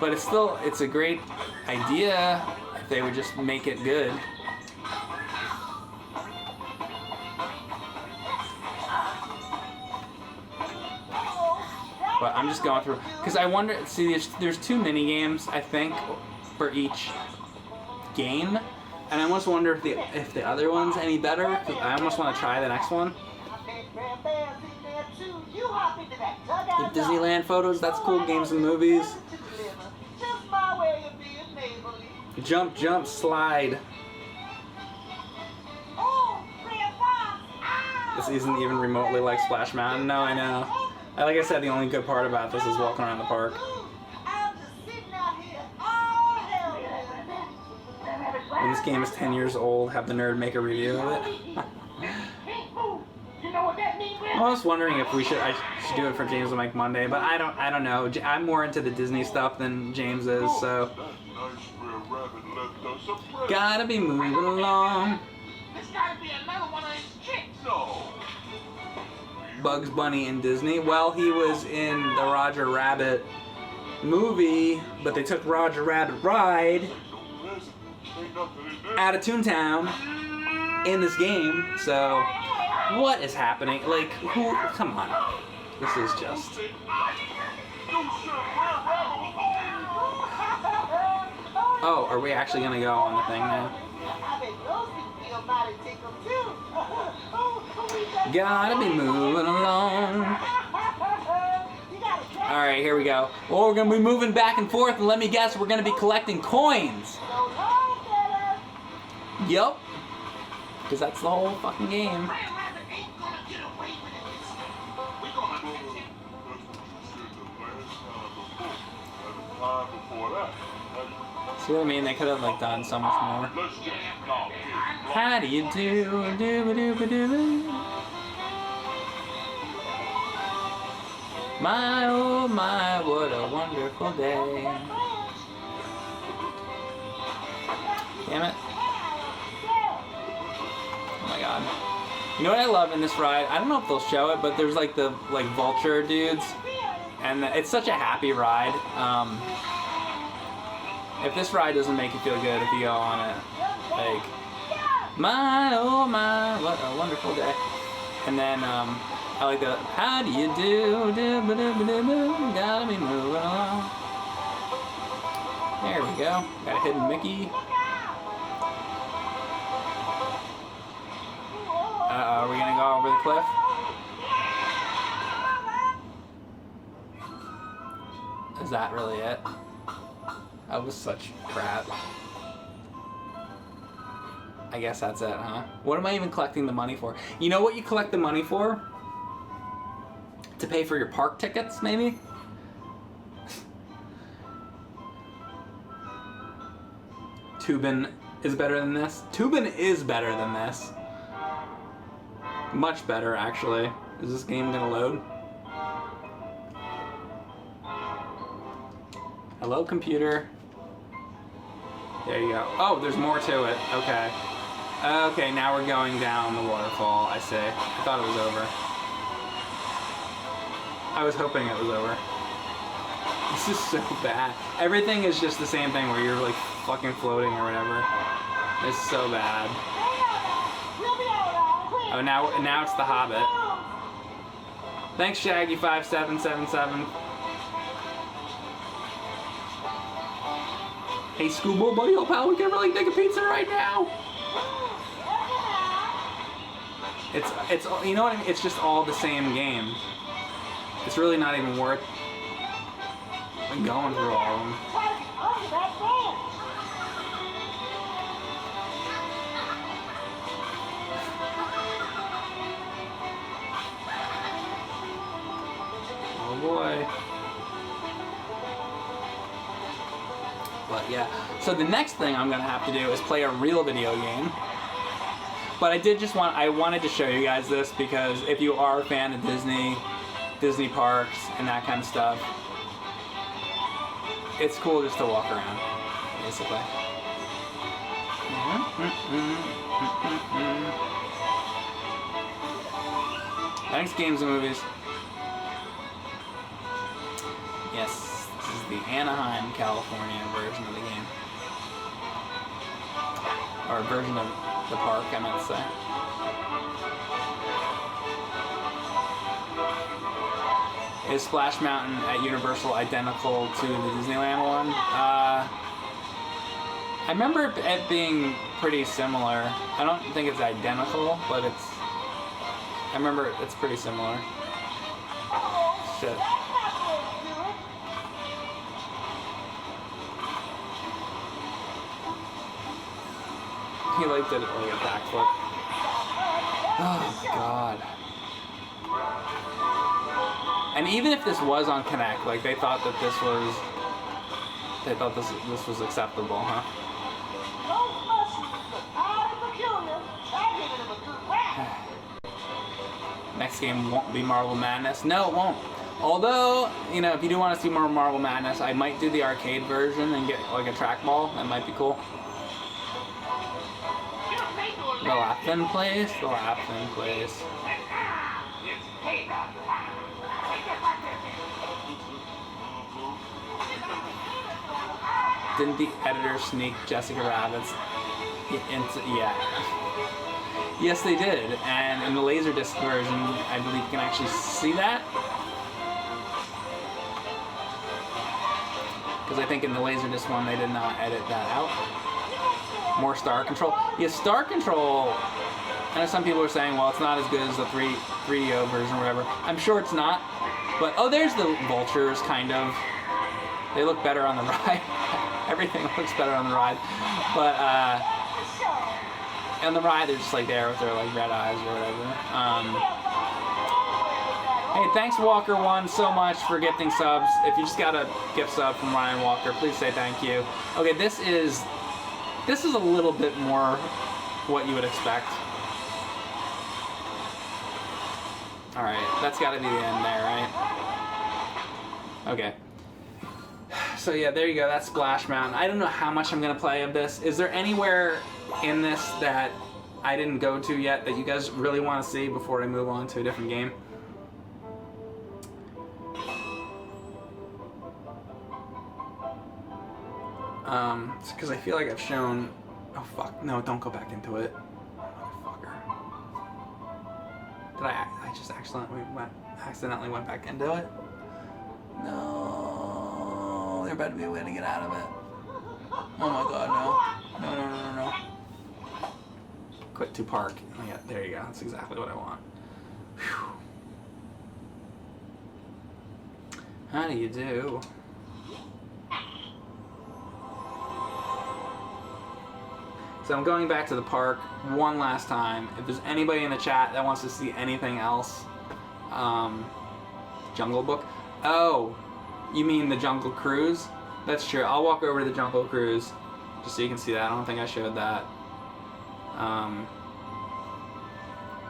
But it's a great idea if they would just make it good. But I'm just going through, because I wonder, see, there's 2 mini games, I think, for each game, and I almost wonder if the other one's any better. I almost want to try the next one. The Disneyland photos, that's cool. Games and movies. Jump, jump, slide. This isn't even remotely like Splash Mountain. No, I know. Like I said, the only good part about this is walking around the park. When this game is 10 years old, have the nerd make a review of it. I was wondering if I should do it for James and Mike Monday, but I don't know. I'm more into the Disney stuff than James is, so gotta be moving along. There's gotta be another one of his tricks. No. Bugs Bunny in Disney. Well, he was in the Roger Rabbit movie, but they took Roger Rabbit ride out of Toontown in this game, so what is happening? Like, who? Come on. This is just... Oh, are we actually gonna go on the thing now? Gotta be moving along. Alright, here we go. Well, we're gonna be moving back and forth, and let me guess, we're gonna be collecting coins. Yup. Because that's the whole fucking game. See what I mean? They could have like done so much more. How do you do? My oh my, what a wonderful day. Damn it. Oh my god. You know what I love in this ride? I don't know if they'll show it, but there's like the vulture dudes. And it's such a happy ride. If this ride doesn't make you feel good if you go on it, like, my oh my, what a wonderful day. And then I like the how do you do, gotta be moving along. There we go. Got a hidden Mickey. Are we gonna go over the cliff? Is that really it? That was such crap. I guess that's it, huh? What am I even collecting the money for? You know what you collect the money for? To pay for your park tickets, maybe? Tubin is better than this? Tubin is better than this. Much better, actually. Is this game gonna load? Hello, computer. There you go. Oh, there's more to it. Okay. Okay, now we're going down the waterfall, I see. I thought it was over. I was hoping it was over. This is so bad. Everything is just the same thing where you're like fucking floating or whatever. It's so bad. Oh, now it's the Hobbit. Thanks, Shaggy5777. Hey, Scoobo buddy, oh pal, we can really take a pizza right now. It's you know what I mean? It's just all the same game. It's really not even worth going through all of them. Oh boy. But yeah, so the next thing I'm gonna have to do is play a real video game. But I wanted to show you guys this because if you are a fan of Disney parks and that kind of stuff, it's cool just to walk around, basically. Thanks, games and movies. Yes, this is the Anaheim, California version of the game. Or version of the park, I meant to say. Is Splash Mountain at Universal identical to the Disneyland one? I remember it being pretty similar. I don't think it's identical, but I remember it's pretty similar. Shit. He like did it like a backflip. Oh my god. And even if this was on Kinect, like they thought that this was acceptable, huh? Next game won't be Marble Madness. No, it won't. Although, you know, if you do want to see more Marble Madness, I might do the arcade version and get like a trackball. That might be cool. The Laughing Place? The Laughing Place. Didn't the editor sneak Jessica Rabbit's into, yeah. Yes, they did. And in the Laserdisc version, I believe you can actually see that. Because I think in the Laserdisc one, they did not edit that out. More Star Control. Yeah, Star Control, I know some people are saying, well, it's not as good as the 3DO version or whatever. I'm sure it's not. But, oh, there's the vultures, kind of. They look better on the ride. Everything looks better on the ride. But, on the ride, they're just like there with their like red eyes or whatever. Hey, thanks Walker1 so much for gifting subs. If you just got a gift sub from Ryan Walker, please say thank you. Okay, this is a little bit more what you would expect. Alright, that's gotta be the end there, right? Okay. So yeah, there you go, that's Splash Mountain. I don't know how much I'm gonna play of this. Is there anywhere in this that I didn't go to yet that you guys really want to see before I move on to a different game? Because I feel like I've shown... Oh fuck, no, don't go back into it. Motherfucker. Did I just accidentally went back into it? No, there better be a way to get out of it. Oh my god, no. No. Quit to park. Oh, yeah, there you go. That's exactly what I want. Whew. How do you do? So I'm going back to the park one last time. If there's anybody in the chat that wants to see anything else, Jungle Book. Oh, you mean the Jungle Cruise? That's true. I'll walk over to the Jungle Cruise just so you can see that. I don't think I showed that.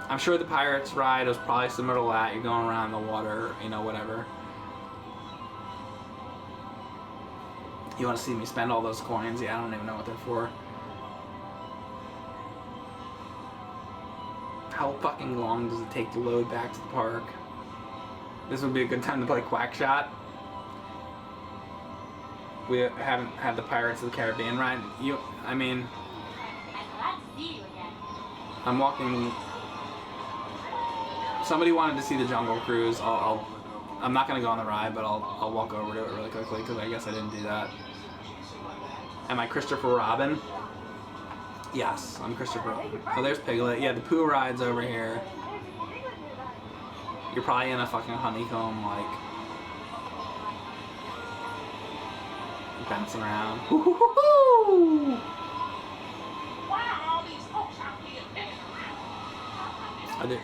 I'm sure the Pirates ride was probably similar to that. You're going around the water, you know, whatever. You want to see me spend all those coins? Yeah, I don't even know what they're for. How fucking long does it take to load back to the park? This would be a good time to play Quackshot. We haven't had the Pirates of the Caribbean ride. I mean, I'm walking. Somebody wanted to see the Jungle Cruise. I'm not gonna go on the ride, but I'll walk over to it really quickly because I guess I didn't do that. Am I Christopher Robin? Yes, I'm Christopher Robin. Oh, there's Piglet. Yeah, the Pooh ride's over here. You're probably in a fucking honeycomb, like, bouncing around. Woo-hoo-hoo-hoo!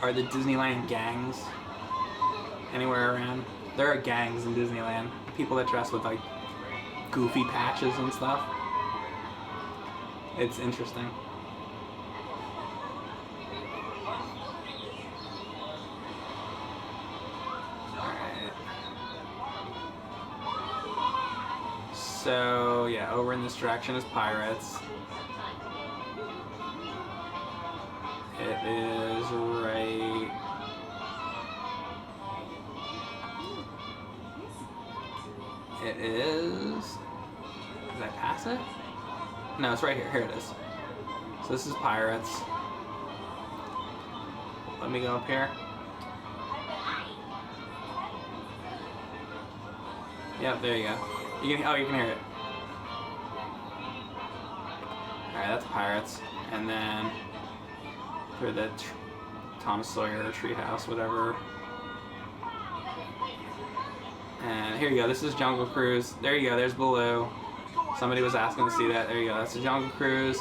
Are the Disneyland gangs anywhere around? There are gangs in Disneyland. People that dress with like goofy patches and stuff. It's interesting. Alright. So, yeah, over in this direction is Pirates. It is right... It is... Did I pass it? No, it's right here. Here it is. So this is Pirates. Let me go up here. Yep, there you go. You can hear it. Alright, that's Pirates. And then through the Thomas Sawyer Treehouse, whatever. And here you go, this is Jungle Cruise. There you go, there's Baloo. Somebody was asking to see that. There you go, that's the Jungle Cruise.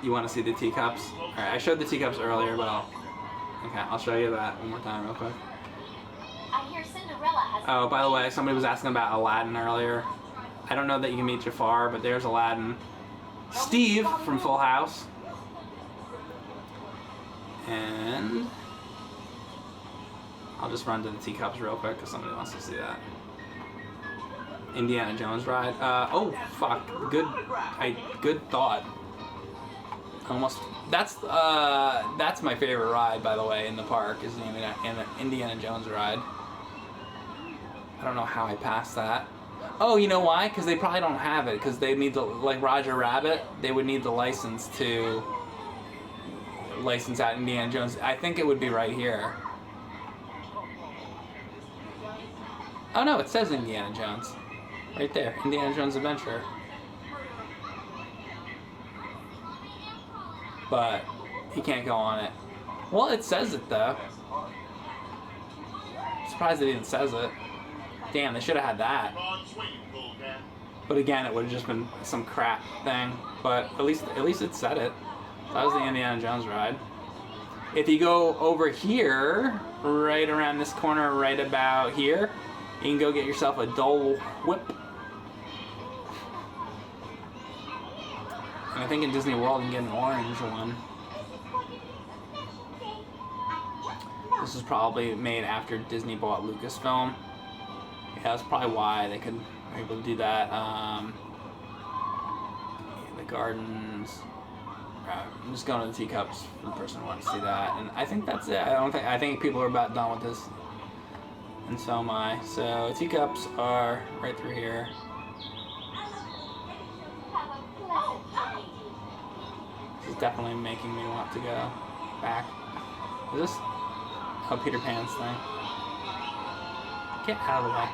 You want to see the teacups? Alright, I showed the teacups earlier, but I'll show you that one more time real quick. I hear Cinderella has... Oh, by the way, somebody was asking about Aladdin earlier. I don't know that you can meet Jafar, but there's Aladdin. Steve from Full House. And I'll just run to the teacups real quick because somebody wants to see that. Indiana Jones ride. Oh fuck! Good thought. Almost. That's my favorite ride, by the way, in the park is the Indiana Jones ride. I don't know how I passed that. Oh, you know why? Because they probably don't have it. Because they need the, like Roger Rabbit, they would need the license to license out Indiana Jones. I think it would be right here. Oh no, it says Indiana Jones. Right there, Indiana Jones Adventure. But he can't go on it. Well, it says it though. I'm surprised it even says it. Damn, they should have had that. But again, it would have just been some crap thing. But at least it said it. That was the Indiana Jones ride. If you go over here, right around this corner, right about here, you can go get yourself a Dole Whip. And I think in Disney World you can get an orange one. This is probably made after Disney bought Lucasfilm. Yeah, that's probably why they could be able to do that. The gardens. I'm just going to the teacups for the person who wants to see that, and I think that's it. I think people are about done with this, and so am I. So teacups are right through here. This is definitely making me want to go back. Is this? Oh, Peter Pan's thing. Get out of the way.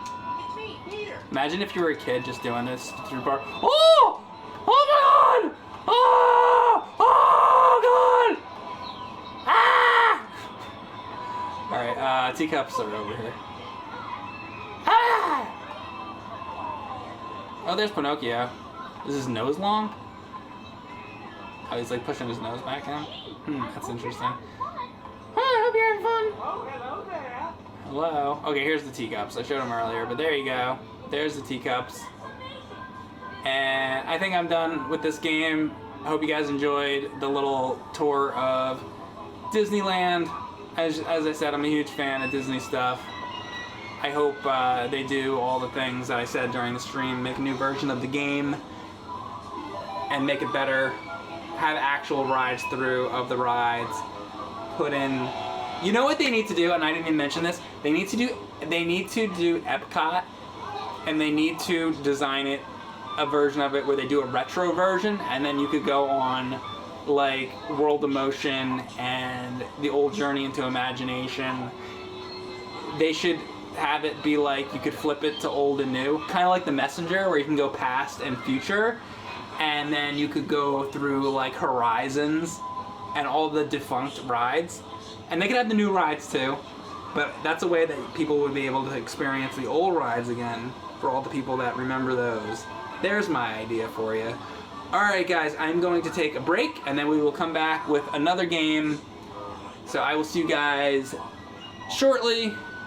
Imagine if you were a kid just doing this through bar. Oh! Oh my god! Oh! Oh god! Ah! Alright, teacups are over here. Ah! Oh, there's Pinocchio. Is his nose long? Oh, he's like pushing his nose back in. That's interesting. Oh, I hope you're having fun. Oh, hello there. Hello. Okay, here's the teacups. I showed them earlier, but there you go. There's the teacups. And I think I'm done with this game. I hope you guys enjoyed the little tour of Disneyland. As I said, I'm a huge fan of Disney stuff. I hope they do all the things that I said during the stream. Make a new version of the game and make it better. Have actual rides through of the rides. Put in... You know what they need to do, and I didn't even mention this? They need to do Epcot, and they need to design it, a version of it where they do a retro version, and then you could go on like World of Motion and the old Journey into Imagination. They should have it be like you could flip it to old and new, kind of like The Messenger, where you can go past and future, and then you could go through like Horizons and all the defunct rides. And they could have the new rides too, but that's a way that people would be able to experience the old rides again for all the people that remember those. There's my idea for you. Alright guys, I'm going to take a break and then we will come back with another game. So I will see you guys shortly.